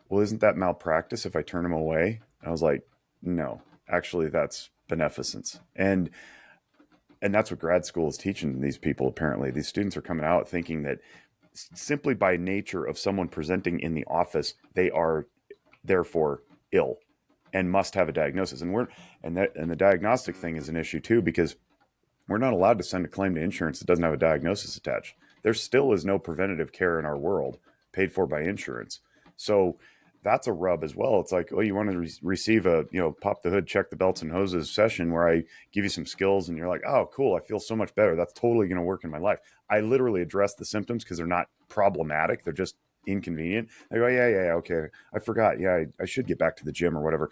well, isn't that malpractice if I turn him away? And I was like, no, actually that's beneficence. And that's what grad school is teaching these people. Apparently these students are coming out thinking that simply by nature of someone presenting in the office, they are therefore ill and must have a diagnosis. And the diagnostic thing is an issue too, because we're not allowed to send a claim to insurance that doesn't have a diagnosis attached. There still is no preventative care in our world paid for by insurance. So that's a rub as well. It's like, oh, you want to receive a, pop the hood, check the belts and hoses session where I give you some skills and you're like, oh, cool, I feel so much better. That's totally going to work in my life. I literally address the symptoms because they're not problematic. They're just inconvenient. They go, yeah, okay. I forgot. Yeah, I should get back to the gym or whatever.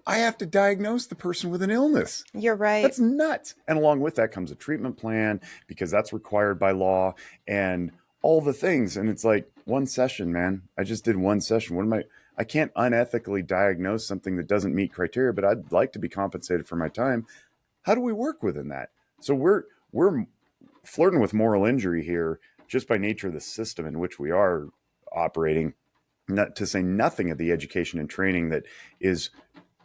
I have to diagnose the person with an illness. You're right. That's nuts. And along with that comes a treatment plan, because that's required by law and all the things. And it's like, one session, man. I just did one session. I can't unethically diagnose something that doesn't meet criteria, but I'd like to be compensated for my time. How do we work within that? So we're flirting with moral injury here just by nature of the system in which we are operating, not to say nothing of the education and training that is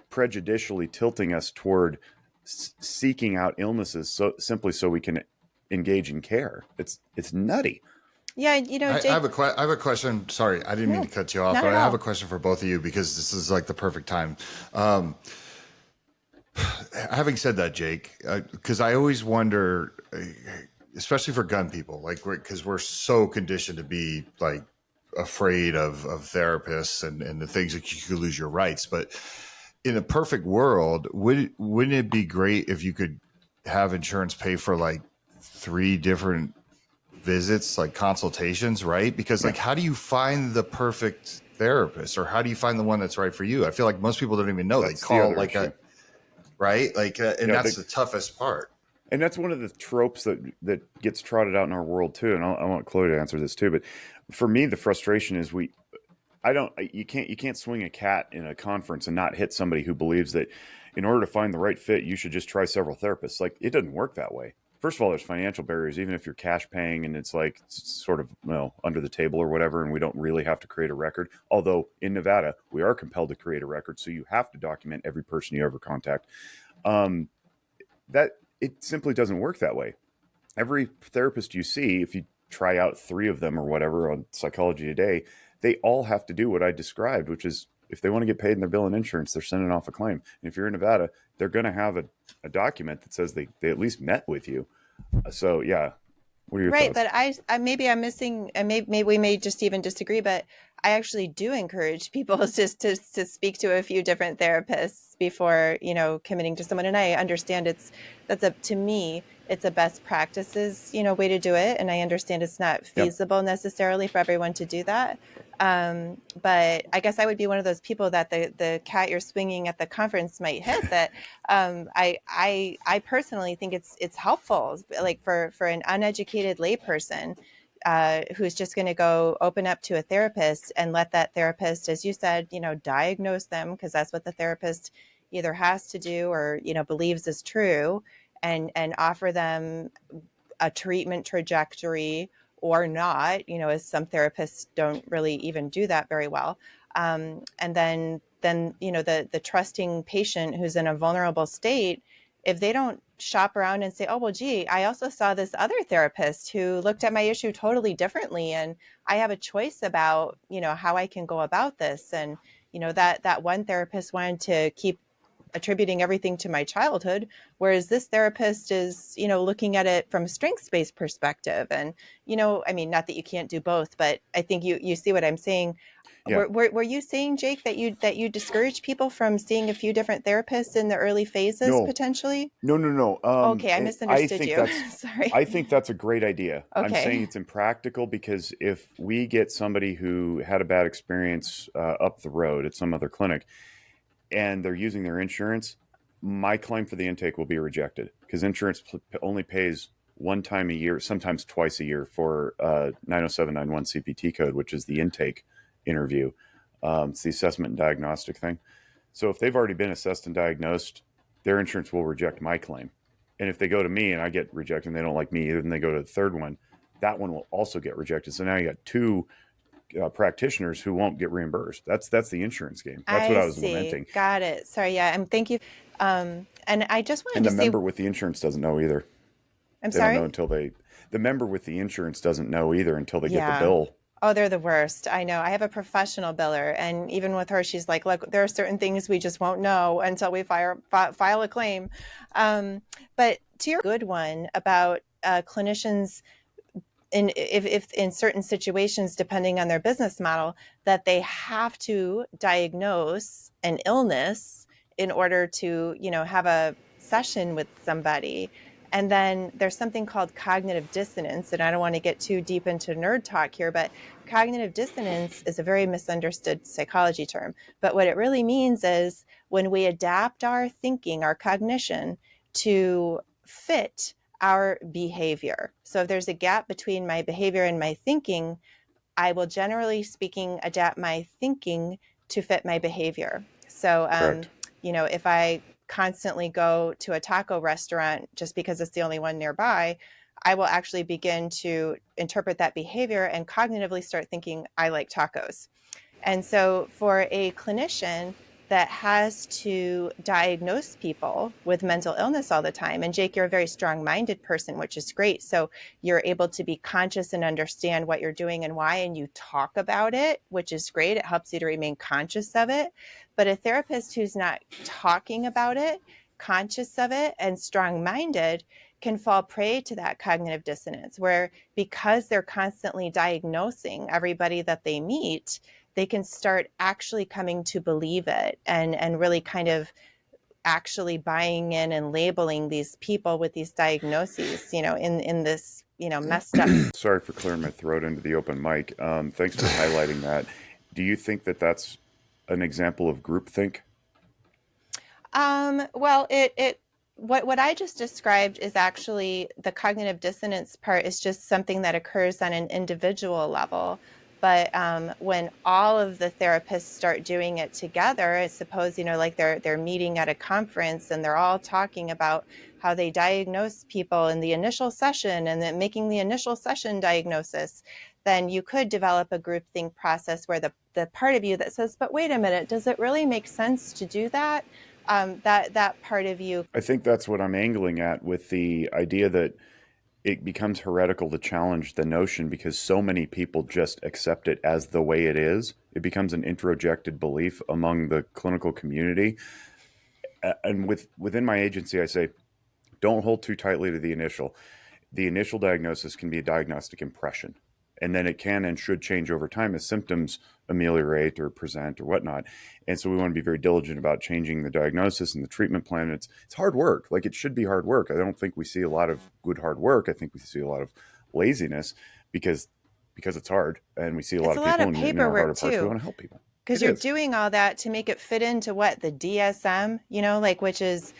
prejudicially tilting us toward seeking out illnesses simply so we can engage in care. It's nutty. Yeah, Jake, I have a question. Sorry, I didn't mean to cut you off, but I have a question for both of you, because this is like the perfect time. Having said that, Jake, because I always wonder, especially for gun people, like, because we're so conditioned to be like afraid of therapists and the things that you could lose your rights. But in a perfect world, wouldn't it be great if you could have insurance pay for like 3 different visits, like consultations, right? Because like, how do you find the perfect therapist, or how do you find the one that's right for you? I feel like most people don't even know. They call like issue. Right? Like, and that's the toughest part. And that's one of the tropes that gets trotted out in our world too. And I want Chloe to answer this too. But for me, the frustration is you can't swing a cat in a conference and not hit somebody who believes that, in order to find the right fit, you should just try several therapists. Like, it doesn't work that way. First of all, there's financial barriers, even if you're cash paying and it's like sort of, under the table or whatever, and we don't really have to create a record. Although in Nevada, we are compelled to create a record, so you have to document every person you ever contact. That it simply doesn't work that way. Every therapist you see, if you try out 3 of them or whatever on Psychology Today, they all have to do what I described, which is if they want to get paid in their bill and insurance, they're sending off a claim. And if you're in Nevada, they're going to have a document that says they at least met with you. So, yeah. What are your Right, thoughts? but I maybe I'm missing, and maybe we may just even disagree, but I actually do encourage people just to speak to a few different therapists before, committing to someone. And I understand to me, it's a best practices, way to do it. And I understand it's not feasible necessarily for everyone to do that. But I guess I would be one of those people that the cat you're swinging at the conference might hit that. I personally think it's helpful, like for an uneducated layperson who's just going to go open up to a therapist and let that therapist, as you said, diagnose them, because that's what the therapist either has to do or, believes is true, and offer them a treatment trajectory or not, as some therapists don't really even do that very well. And then the trusting patient who's in a vulnerable state, if they don't shop around and say, oh, well, gee, I also saw this other therapist who looked at my issue totally differently, and I have a choice about, how I can go about this. And, that one therapist wanted to keep attributing everything to my childhood, whereas this therapist is, looking at it from a strengths-based perspective. And, I mean, not that you can't do both, but I think you see what I'm saying. Yeah. Were you saying, Jake, that you discourage people from seeing a few different therapists in the early phases potentially? No. Okay, I misunderstood you. Sorry. I think that's a great idea. I'm Okay. saying it's impractical because if we get somebody who had a bad experience up the road at some other clinic and they're using their insurance, my claim for the intake will be rejected because insurance only pays one time a year, sometimes twice a year for 90791 CPT code, which is the intake interview. It's the assessment and diagnostic thing. So if they've already been assessed and diagnosed, their insurance will reject my claim. And if they go to me and I get rejected and they don't like me, then they go to the third one, that one will also get rejected. So now you got 2 practitioners who won't get reimbursed. That's the insurance game. That's what I was lamenting. Got it. Sorry. Yeah. And thank you. And I just wanted And to the say, member with the insurance doesn't know either. I'm They sorry. don't know until the member with the insurance doesn't know either until they get the bill. Oh, they're the worst. I know. I have a professional biller, and even with her, she's like, look, there are certain things we just won't know until we file a claim. But to your good one about clinicians, if in certain situations, depending on their business model, that they have to diagnose an illness in order to, have a session with somebody. And then there's something called cognitive dissonance. And I don't want to get too deep into nerd talk here, but cognitive dissonance is a very misunderstood psychology term. But what it really means is when we adapt our thinking, our cognition, to fit our behavior. So if there's a gap between my behavior and my thinking, I will, generally speaking, adapt my thinking to fit my behavior. So, if I constantly go to a taco restaurant just because it's the only one nearby, I will actually begin to interpret that behavior and cognitively start thinking, I like tacos. And so for a clinician that has to diagnose people with mental illness all the time, and Jake, you're a very strong-minded person, which is great. So you're able to be conscious and understand what you're doing and why, and you talk about it, which is great. It helps you to remain conscious of it. But a therapist who's not talking about it, conscious of it, and strong-minded can fall prey to that cognitive dissonance, where because they're constantly diagnosing everybody that they meet, they can start actually coming to believe it and really kind of actually buying in and labeling these people with these diagnoses, in this, messed up. Sorry for clearing my throat into the open mic. Thanks for highlighting that. Do you think that that's an example of groupthink? Well, what I just described is actually the cognitive dissonance part is just something that occurs on an individual level. But when all of the therapists start doing it together, I suppose, like they're meeting at a conference and they're all talking about how they diagnose people in the initial session and then making the initial session diagnosis, then you could develop a groupthink process where the part of you that says, but wait a minute, does it really make sense to do that? That part of you. I think that's what I'm angling at with the idea that it becomes heretical to challenge the notion because so many people just accept it as the way it is. It becomes an introjected belief among the clinical community. And within my agency, I say, don't hold too tightly to the initial. The initial diagnosis can be a diagnostic impression. And then it can and should change over time as symptoms ameliorate or present or whatnot. And so we want to be very diligent about changing the diagnosis and the treatment plan. It's hard work. Like, it should be hard work. I don't think we see a lot of good hard work. I think we see a lot of laziness because it's hard, and we see a lot of people in our harder parts. We want to help people. Because you're doing all that to make it fit into what the DSM, like which is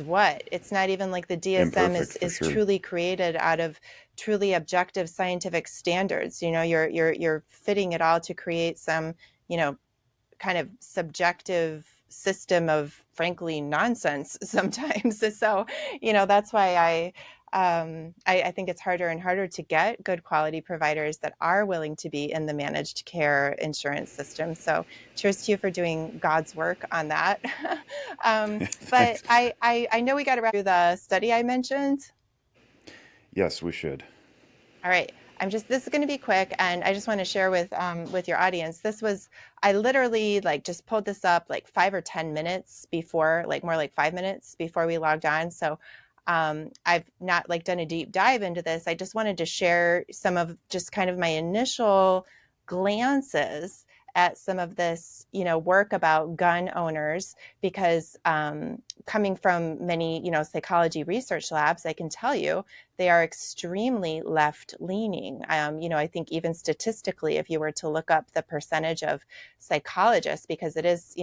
what? It's not even like the DSM is truly created out of truly objective scientific standards. You're fitting it all to create some, kind of subjective system of, frankly, nonsense sometimes. So, that's why I think it's harder and harder to get good quality providers that are willing to be in the managed care insurance system. So cheers to you for doing God's work on that. But I know we got to wrap through the study I mentioned. Yes, we should. All right. This is going to be quick, and I just want to share with your audience. I literally just pulled this up 5 or 10 minutes before, more like 5 minutes before we logged on. So I've not done a deep dive into this. I just wanted to share some of just kind of my initial glances at some of this, work about gun owners, because coming from many, psychology research labs, I can tell you they are extremely left-leaning. I think even statistically, if you were to look up the percentage of psychologists, because it is,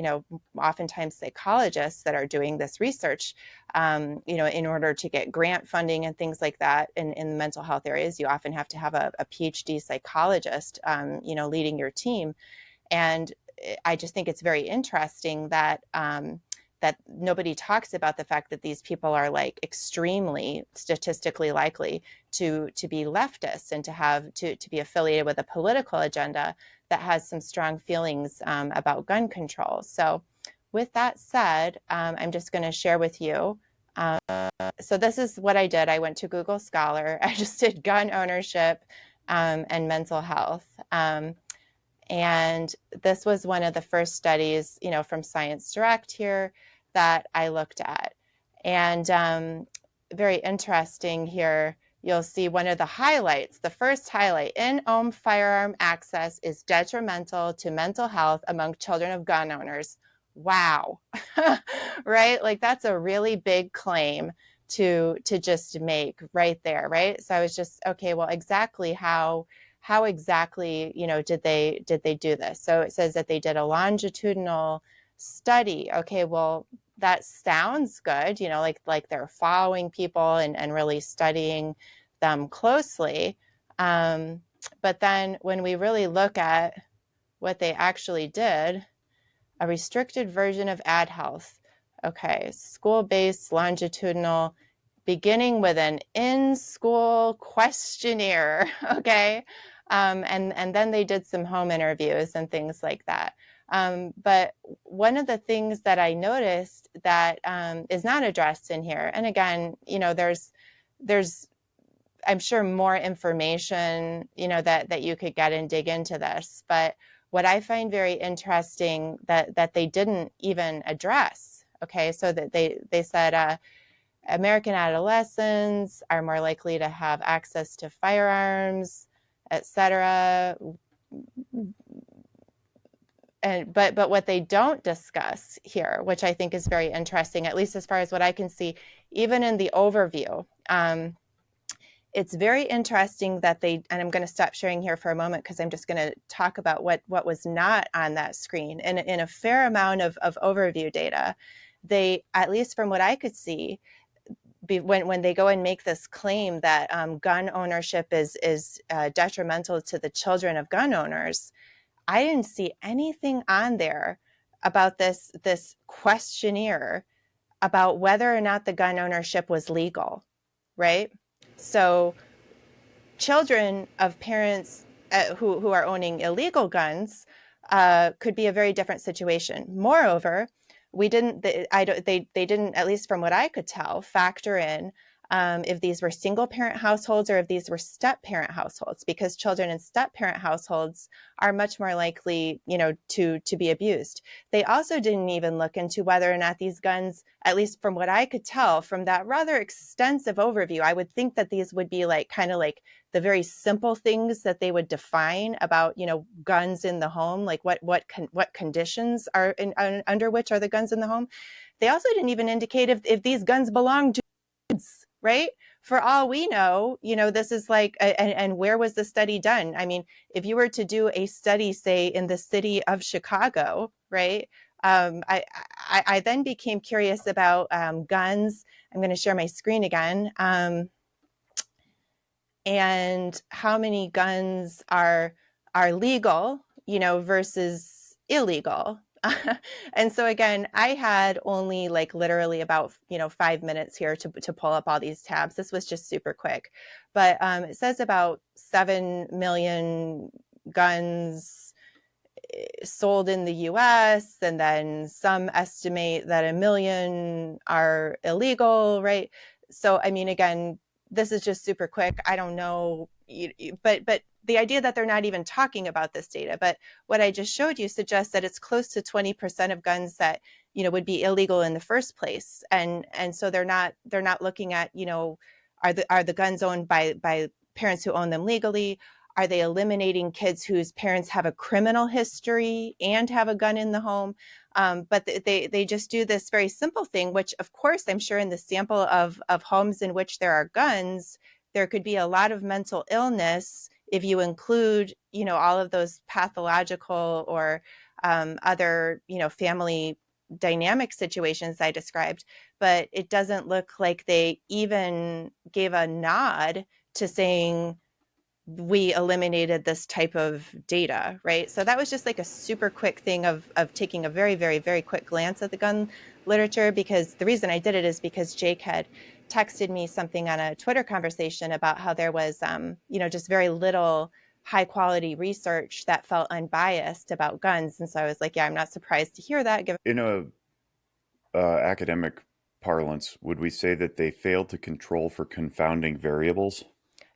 oftentimes psychologists that are doing this research, in order to get grant funding and things like that in the mental health areas, you often have to have a PhD psychologist, leading your team. And I just think it's very interesting that that nobody talks about the fact that these people are extremely statistically likely to be leftists and to be affiliated with a political agenda that has some strong feelings about gun control. So with that said, I'm just going to share with you. So this is what I did. I went to Google Scholar. I just did gun ownership and mental health. And this was one of the first studies, from Science Direct here that I looked at. And very interesting here, you'll see one of the highlights, the first highlight: in-home firearm access is detrimental to mental health among children of gun owners. Wow, right? That's a really big claim to just make right there, right? So I was just, okay, well, exactly how exactly, did they do this? So it says that they did a longitudinal study. Okay, well, that sounds good, like they're following people and really studying them closely. But then when we really look at what they actually did, a restricted version of ad health. Okay, school-based longitudinal, beginning with an in-school questionnaire, okay? And then they did some home interviews and things like that. But one of the things that I noticed that is not addressed in here, and again, there's I'm sure more information, that you could get and dig into this, but what I find very interesting that they didn't even address, okay, so that they said, American adolescents are more likely to have access to firearms, etc. But what they don't discuss here, which I think is very interesting, at least as far as what I can see, even in the overview, it's very interesting that and I'm going to stop sharing here for a moment because I'm just going to talk about what was not on that screen. And in a fair amount of overview data, they, at least from what I could see, when they go and make this claim that gun ownership is detrimental to the children of gun owners, I didn't see anything on there about this questionnaire about whether or not the gun ownership was legal, right? So children of parents who are owning illegal guns could be a very different situation. Moreover, they didn't, at least from what I could tell, factor in if these were single parent households or if these were step parent households, because children in step parent households are much more likely, to be abused. They also didn't even look into whether or not these guns, at least from what I could tell from that rather extensive overview, I would think that these would be kind of like the very simple things that they would define about, guns in the home, like what conditions are under which are the guns in the home. They also didn't even indicate if these guns belong to kids, right? For all we know, this is and where was the study done? I mean, if you were to do a study, say, in the city of Chicago, right? I then became curious about guns. I'm going to share my screen again. And how many guns are legal, versus illegal. And so again, I had only literally about 5 minutes here to pull up all these tabs. This was just super quick, but it says about 7 million guns sold in the US, and then some estimate that 1 million are illegal, right? So I mean, again, this is just super quick. I don't know, but the idea that they're not even talking about this data, but what I just showed you suggests that it's close to 20% of guns that, would be illegal in the first place. And so they're not looking at, are the guns owned by parents who own them legally? Are they eliminating kids whose parents have a criminal history and have a gun in the home? But they just do this very simple thing, which of course, I'm sure in the sample of homes in which there are guns, there could be a lot of mental illness if you include, all of those pathological or other, family dynamic situations I described. But it doesn't look like they even gave a nod to saying, we eliminated this type of data, right? So that was just a super quick thing of taking a very, very, very quick glance at the gun literature, because the reason I did it is because Jake had texted me something on a Twitter conversation about how there was, just very little high quality research that felt unbiased about guns. And so I was like, yeah, I'm not surprised to hear that. In a academic parlance, would we say that they failed to control for confounding variables?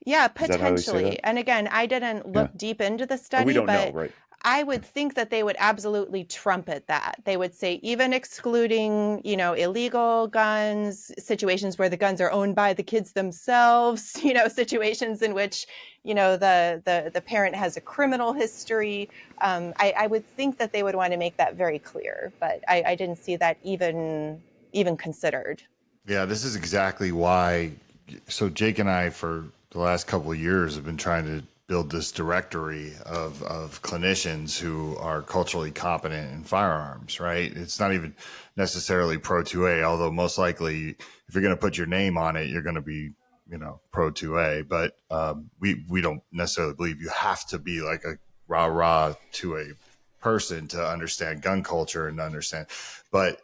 Yeah, Is that how they say potentially. that? And again, I didn't look deep into the Oh, we study, don't know, but right? I would think that they would absolutely trumpet that. They would say, even excluding, illegal guns, situations where the guns are owned by the kids themselves, situations in which, the parent has a criminal history. I would think that they would want to make that very clear, but I didn't see that even considered. Yeah, this is exactly why. So Jake and I, for the last couple of years, have been trying to build this directory of clinicians who are culturally competent in firearms, right? It's not even necessarily Pro 2A, although most likely if you're going to put your name on it, you're going to be, Pro 2A. But we don't necessarily believe you have to be like a rah-rah 2A person to understand gun culture and understand. But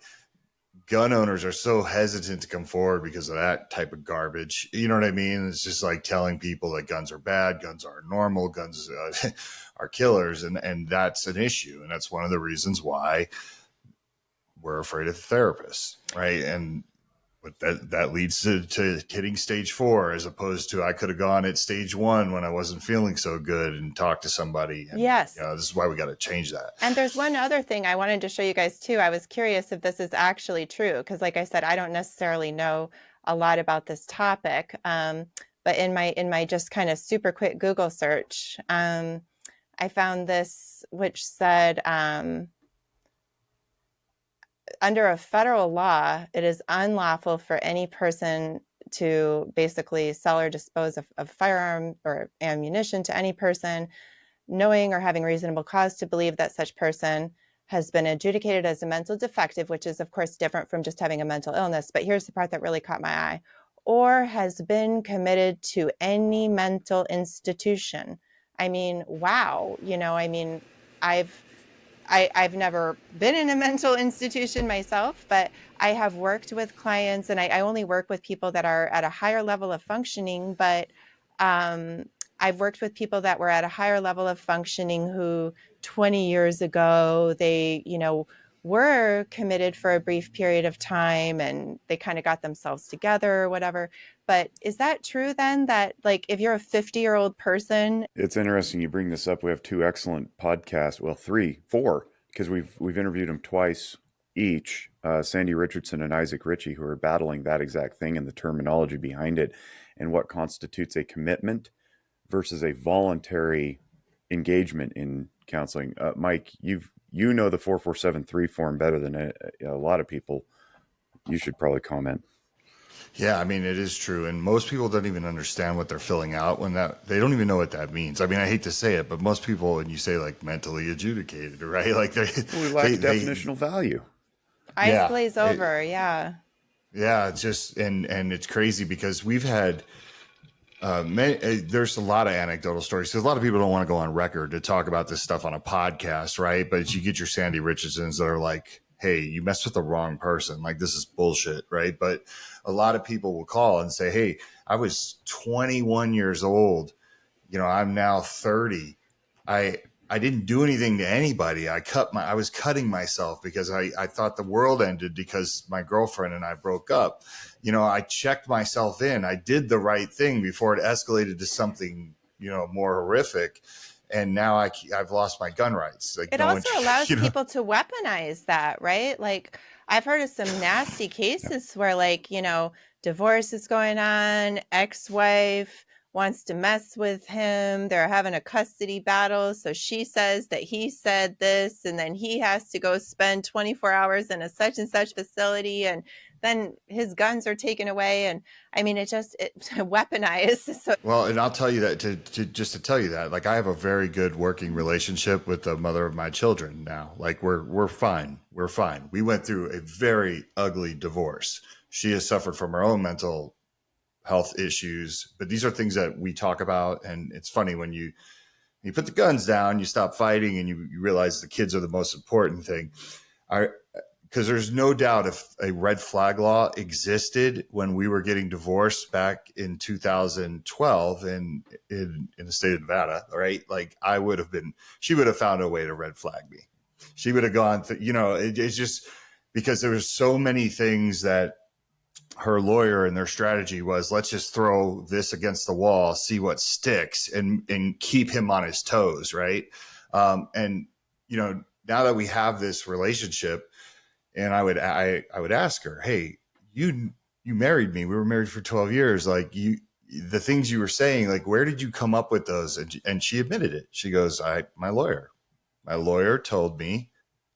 gun owners are so hesitant to come forward because of that type of garbage. You know what I mean? It's just like telling people that guns are bad, guns are normal, guns are killers. And that's an issue. And that's one of the reasons why we're afraid of therapists, right? And but that leads to hitting stage 4, as opposed to I could have gone at stage 1 when I wasn't feeling so good and talked to somebody. And, Yes. this is why we got to change that. And there's one other thing I wanted to show you guys too. I was curious if this is actually true, because like I said, I don't necessarily know a lot about this topic. But in my just kind of super quick Google search, I found this, which said, under a federal law, it is unlawful for any person to basically sell or dispose of firearm or ammunition to any person, knowing or having reasonable cause to believe that such person has been adjudicated as a mental defective, which is of course different from just having a mental illness. But here's the part that really caught my eye. or has been committed to any mental institution. I mean, wow. I've never been in a mental institution myself, but I have worked with clients, and I only work with people that are at a higher level of functioning. But I've worked with people that were at a higher level of functioning who 20 years ago, they, were committed for a brief period of time and they kind of got themselves together or whatever. But is that true then, that like if you're a 50-year-old person? It's interesting you bring this up. We have two excellent podcasts. Well, four, because we've interviewed them twice each. Sandy Richardson and Isaac Ritchie, who are battling that exact thing and the terminology behind it and what constitutes a commitment versus a voluntary engagement in counseling. Mike, you know the 4473 form better than a lot of people. You should probably comment. Yeah, I mean, it is true. And most people don't even understand what they're filling out they don't even know what that means. I mean, I hate to say it, but most people, when you say like mentally adjudicated, right? Like we lack definitional value. Eyes glaze over. Yeah. Yeah. It's just, and it's crazy because we've had, there's a lot of anecdotal stories because a lot of people don't want to go on record to talk about this stuff on a podcast, right? But you get your Sandy Richardsons that are like, hey, you messed with the wrong person. Like, this is bullshit, right? But a lot of people will call and say, hey, I was 21 years old. I'm now 30. I didn't do anything to anybody. I was cutting myself because I thought the world ended because my girlfriend and I broke up. I checked myself in. I did the right thing before it escalated to something, more horrific. And now I've lost my gun rights. Like, it also allows people to weaponize that, right? Like, I've heard of some nasty cases where, like, divorce is going on, ex-wife wants to mess with him. They're having a custody battle. So she says that he said this, and then he has to go spend 24 hours in a such and such facility. And then his guns are taken away. And I mean, it weaponized. So. Well, and I'll tell you that to tell you that, like, I have a very good working relationship with the mother of my children now. Like, we're fine. We're fine. We went through a very ugly divorce. She has suffered from her own mental health issues, but these are things that we talk about. And it's funny when you put the guns down, you stop fighting, and you realize the kids are the most important thing. Because there's no doubt if a red flag law existed when we were getting divorced back in 2012 in the state of Nevada, right? Like, she would have found a way to red flag me. She would have gone it's just because there was so many things that her lawyer and their strategy was, let's just throw this against the wall, see what sticks, and keep him on his toes. Right. And now that we have this relationship, and I would ask her, hey, you married me. We were married for 12 years. Like, the things you were saying, like, where did you come up with those? And she admitted it. She goes, my lawyer told me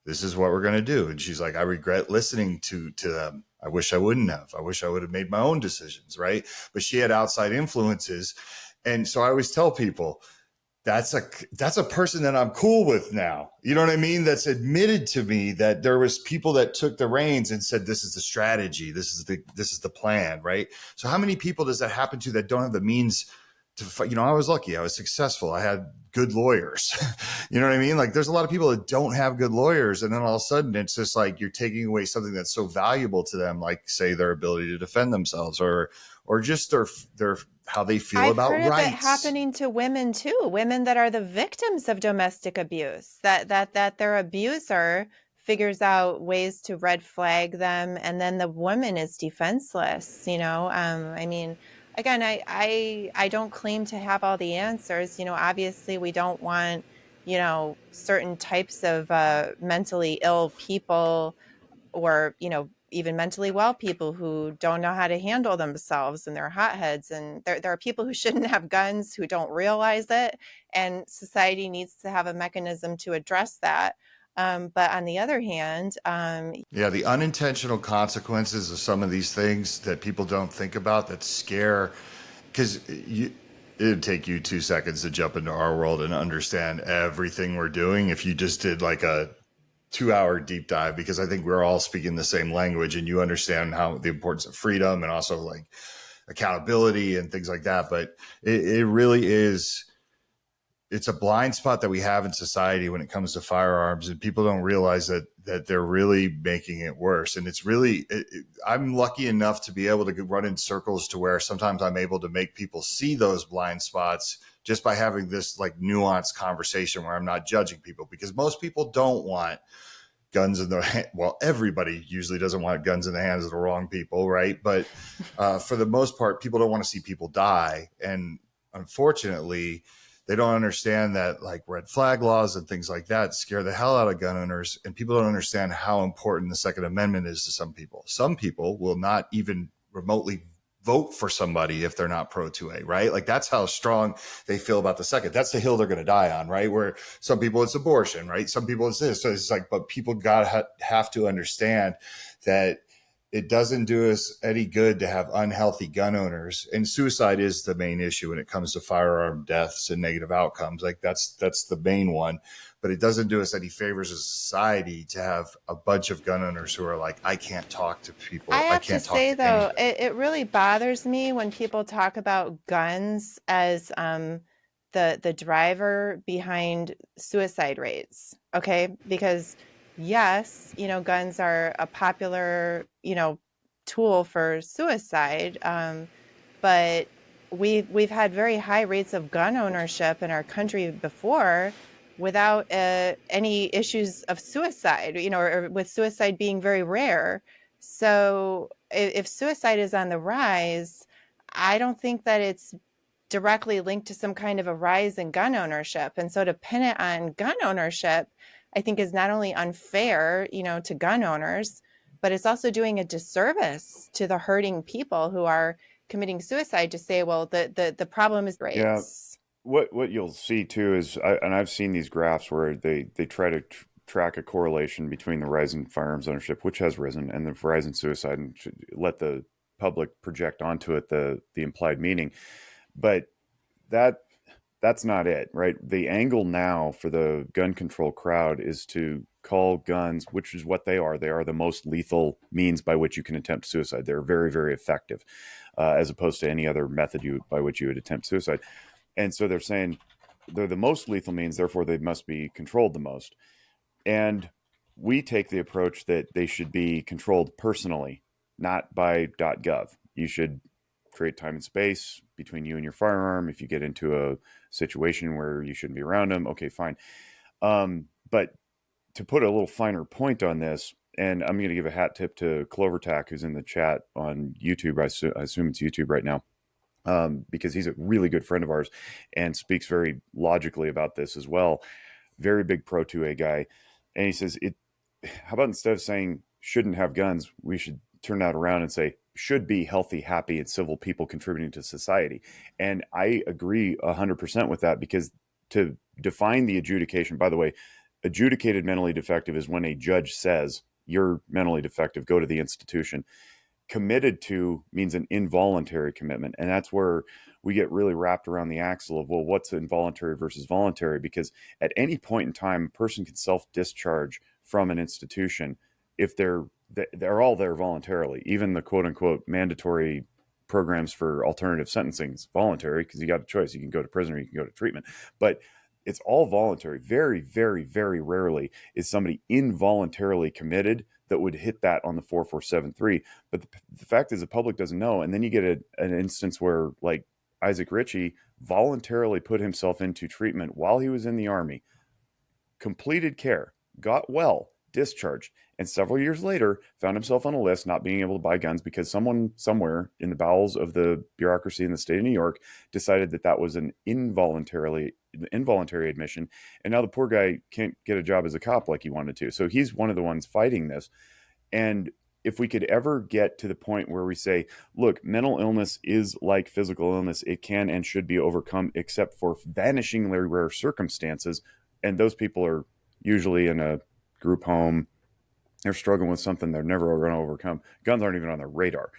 this is what we're going to do. And she's like, I regret listening to them. I wish I wouldn't have. I wish I would have made my own decisions. Right. But she had outside influences. And so I always tell people, that's a person that I'm cool with now. You know what I mean? That's admitted to me that there was people that took the reins and said, this is the strategy. This is the plan. Right. So how many people does that happen to that don't have the means to, I was lucky. I was successful. I had good lawyers. You know what I mean? Like, there's a lot of people that don't have good lawyers. And then all of a sudden it's just like, you're taking away something that's so valuable to them, like, say, their ability to defend themselves or just their how they feel about rights. I've heard of it happening to women too, women that are the victims of domestic abuse, that their abuser figures out ways to red flag them, and then the woman is defenseless. I mean, again, I don't claim to have all the answers. Obviously we don't want, certain types of mentally ill people or, even mentally well people who don't know how to handle themselves, and they're hotheads. And there are people who shouldn't have guns who don't realize it. And society needs to have a mechanism to address that. But on the other hand, the unintentional consequences of some of these things that people don't think about, that scare, because it'd take you 2 seconds to jump into our world and understand everything we're doing if you just did like a 2-hour deep dive, because I think we're all speaking the same language and you understand how the importance of freedom and also like accountability and things like that. But it really is, it's a blind spot that we have in society when it comes to firearms, and people don't realize that they're really making it worse. And it's really, I'm lucky enough to be able to run in circles to where sometimes I'm able to make people see those blind spots just by having this like nuanced conversation where I'm not judging people, because most people don't want guns in the, well, everybody usually doesn't want guns in the hands of the wrong people, right? But for the most part, people don't want to see people die. And unfortunately, they don't understand that like red flag laws and things like that scare the hell out of gun owners. And people don't understand how important the Second Amendment is to some people. Some people will not even remotely vote for somebody if they're not pro 2A, right? Like that's how strong they feel about the second. That's the hill they're going to die on, right? Where some people it's abortion, right? Some people it's this. So it's like, but people have to understand that it doesn't do us any good to have unhealthy gun owners. And suicide is the main issue when it comes to firearm deaths and negative outcomes. Like that's the main one. But it doesn't do us any favors as a society to have a bunch of gun owners who are like, I can't talk to people. I have can't to talk say, to though, anybody. it really bothers me when people talk about guns as the driver behind suicide rates. Okay, because yes, guns are a popular, tool for suicide, but we've had very high rates of gun ownership in our country before without any issues of suicide, or with suicide being very rare. So if suicide is on the rise, I don't think that it's directly linked to some kind of a rise in gun ownership. And so to pin it on gun ownership, I think is not only unfair, to gun owners, but it's also doing a disservice to the hurting people who are committing suicide to say, well, the problem is Yeah. rates. What you'll see too is, and I've seen these graphs where they try to track a correlation between the rise in firearms ownership, which has risen, and the rise in suicide, and let the public project onto it the implied meaning. But that's not it, right? The angle now for the gun control crowd is to call guns, which is what they are. They are the most lethal means by which you can attempt suicide. They're very, very effective, as opposed to any other method by which you would attempt suicide. And so they're saying they're the most lethal means, therefore they must be controlled the most. And we take the approach that they should be controlled personally, not by .gov. You should create time and space between you and your firearm. If you get into a situation where you shouldn't be around them, okay, fine. But to put a little finer point on this, and I'm going to give a hat tip to Clovertac, who's in the chat on YouTube. I assume it's YouTube right now. Because he's a really good friend of ours and speaks very logically about this as well. Very big pro 2A guy. And he says, how about instead of saying shouldn't have guns, we should turn that around and say should be healthy, happy, and civil people contributing to society. And I agree 100% with that, because to define the adjudication, by the way, adjudicated mentally defective is when a judge says you're mentally defective, go to the institution. Committed to means an involuntary commitment. And that's where we get really wrapped around the axle of, well, what's involuntary versus voluntary? Because at any point in time, a person can self-discharge from an institution if they're all there voluntarily. Even the quote unquote mandatory programs for alternative sentencing is voluntary, because you got a choice. You can go to prison or you can go to treatment. But it's all voluntary. Very, very, very rarely is somebody involuntarily committed that would hit that on the 4473. But the fact is, the public doesn't know. And then you get an instance where, like, Isaac Ritchie voluntarily put himself into treatment while he was in the Army, completed care, got well, discharged, and several years later found himself on a list not being able to buy guns because someone somewhere in the bowels of the bureaucracy in the state of New York decided that was an involuntary admission, and now the poor guy can't get a job as a cop like he wanted to. So he's one of the ones fighting this. And if we could ever get to the point where we say, look, mental illness is like physical illness, it can and should be overcome, except for vanishingly rare circumstances, and those people are usually in a group home, they're struggling with something they're never going to overcome. Guns aren't even on their radar.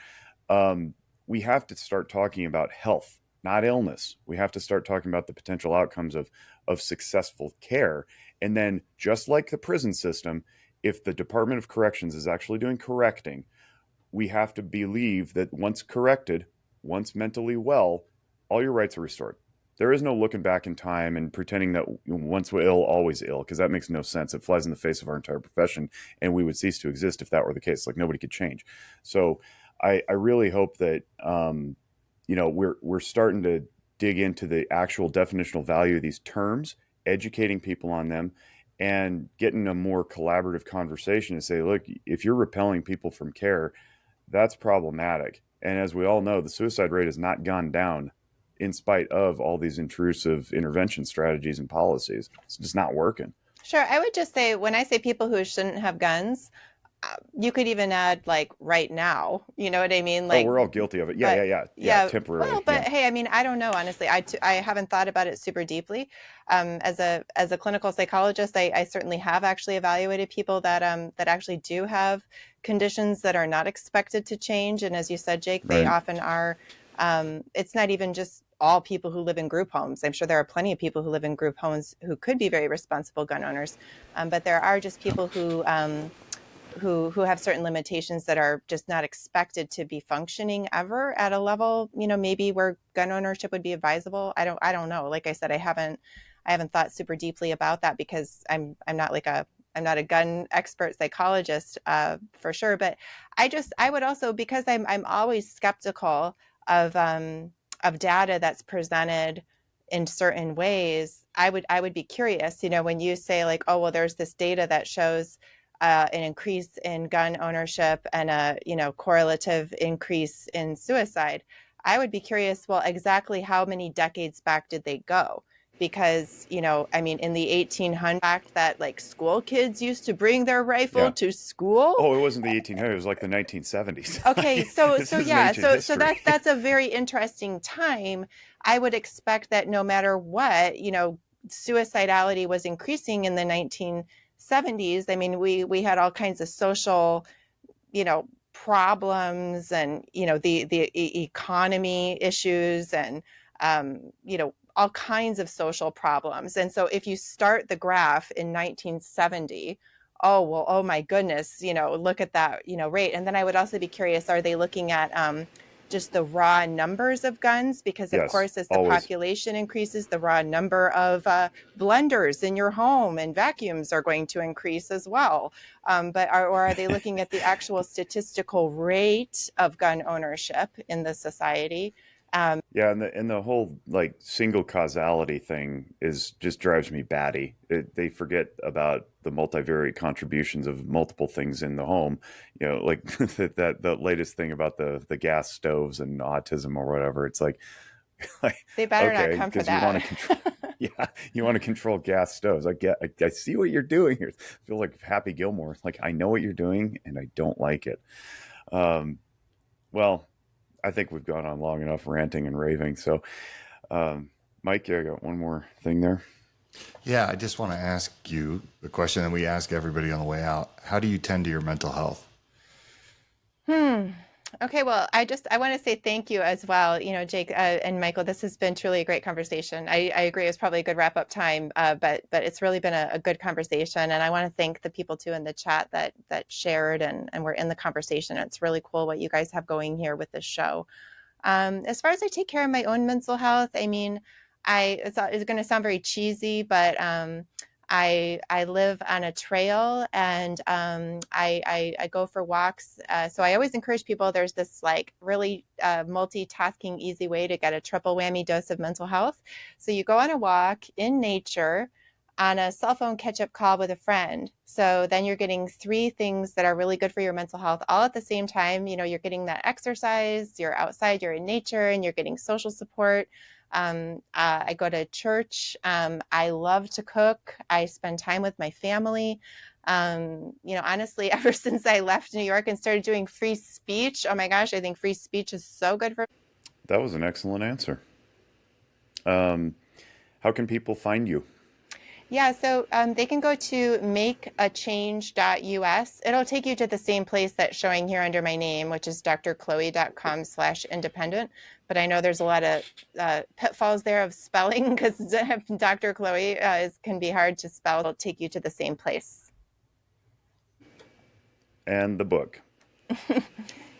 We have to start talking about health, not illness. We have to start talking about the potential outcomes of successful care. And then, just like the prison system, if the Department of Corrections is actually doing correcting, we have to believe that once corrected, once mentally well, all your rights are restored. There is no looking back in time and pretending that once ill, always ill, because that makes no sense. It flies in the face of our entire profession, and we would cease to exist if that were the case. Like, nobody could change. So I really hope that, we're starting to dig into the actual definitional value of these terms, educating people on them, and getting a more collaborative conversation to say, look, if you're repelling people from care, that's problematic. And as we all know, the suicide rate has not gone down in spite of all these intrusive intervention strategies and policies. It's just not working. Sure. I would just say, when I say people who shouldn't have guns, you could even add like right now, you know what I mean? Like, we're all guilty of it. Yeah. Temporarily. Well, but hey, I mean, I don't know, honestly. I haven't thought about it super deeply. As a clinical psychologist, I certainly have actually evaluated people that actually do have conditions that are not expected to change. And as you said, Jake, they often are. It's not even just all people who live in group homes. I'm sure there are plenty of people who live in group homes who could be very responsible gun owners. But there are just people who have certain limitations that are just not expected to be functioning ever at a level, maybe where gun ownership would be advisable. I don't know. Like I said, I haven't thought super deeply about that, because I'm not a gun expert psychologist, for sure. But I would also, because I'm always skeptical of data that's presented in certain ways. I would be curious, when you say like, oh, well, there's this data that shows an increase in gun ownership and a correlative increase in suicide. I would be curious, well, exactly how many decades back did they go? Because, I mean, in the 1800s, fact that like school kids used to bring their rifle to school. Oh, it wasn't the 1800s. It was like the 1970s. Okay, so that's a very interesting time. I would expect that no matter what, suicidality was increasing in the 1970s. I mean, we had all kinds of social, problems, and the economy issues, and all kinds of social problems. And so if you start the graph in 1970, oh, well, oh my goodness, look at that, rate. And then I would also be curious, are they looking at just the raw numbers of guns? Because of course, as the population increases, the raw number of blenders in your home and vacuums are going to increase as well. But are they looking at the actual statistical rate of gun ownership in the society? And the whole like single causality thing just drives me batty. They forget about the multivariate contributions of multiple things in the home. Like the latest thing about the gas stoves and autism or whatever. It's like they better not come for that. You want to control, you want to control gas stoves. I see what you're doing here. I feel like Happy Gilmore. Like, I know what you're doing and I don't like it. Well, I think we've gone on long enough ranting and raving. So, Mike, I got one more thing there. Yeah, I just want to ask you the question that we ask everybody on the way out. How do you tend to your mental health? Okay, well, I want to say thank you as well, Jake and Michael. This has been truly a great conversation. I agree, it was probably a good wrap-up time, but it's really been a good conversation. And I want to thank the people too in the chat that shared and were in the conversation. It's really cool what you guys have going here with this show. As far as I take care of my own mental health, I mean, it's going to sound very cheesy, but I live on a trail, and I go for walks. So I always encourage people, there's this like really multitasking easy way to get a triple whammy dose of mental health. So you go on a walk in nature, on a cell phone catch-up call with a friend. So then you're getting 3 things that are really good for your mental health all at the same time. You're getting that exercise, you're outside, you're in nature, and you're getting social support. I go to church. I love to cook. I spend time with my family. Honestly, ever since I left New York and started doing free speech, oh my gosh, I think free speech is so good for. That was an excellent answer. How can people find you? Yeah, so they can go to makeachange.us. It'll take you to the same place that's showing here under my name, which is drchloe.com/independent. But I know there's a lot of pitfalls there of spelling, because Dr. Chloe can be hard to spell. It'll take you to the same place. And the book.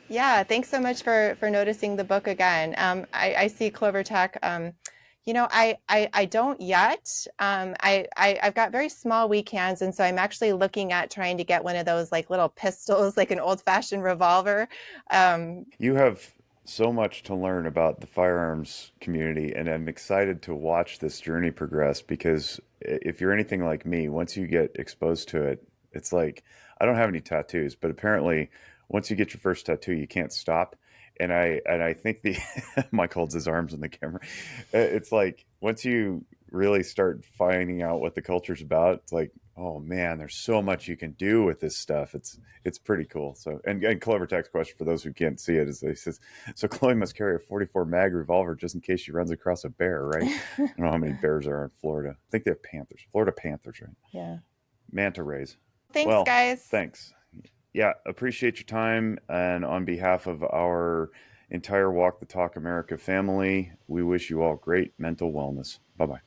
Yeah, thanks so much for noticing the book again. I see Clover Tech. I don't yet. I've got very small weak hands, and so I'm actually looking at trying to get one of those like little pistols, like an old-fashioned revolver. Um, You have so much to learn about the firearms community, and I'm excited to watch this journey progress because if you're anything like me, once you get exposed to it, it's like I don't have any tattoos, but apparently once you get your first tattoo, you can't stop. And I think the Mike holds his arms in the camera. It's like once you really start finding out what the culture's about, it's like, oh man, there's so much you can do with this stuff. It's pretty cool. So, and Clover Tech's question for those who can't see it is he says, so Chloe must carry a 44 mag revolver just in case she runs across a bear, right? I don't know how many bears there are in Florida. I think they have panthers. Florida panthers, right? yeah. Manta rays. Thanks, Well, guys. thanks. Yeah, appreciate your time. And on behalf of our entire Walk the Talk America family, we wish you all great mental wellness. Bye bye.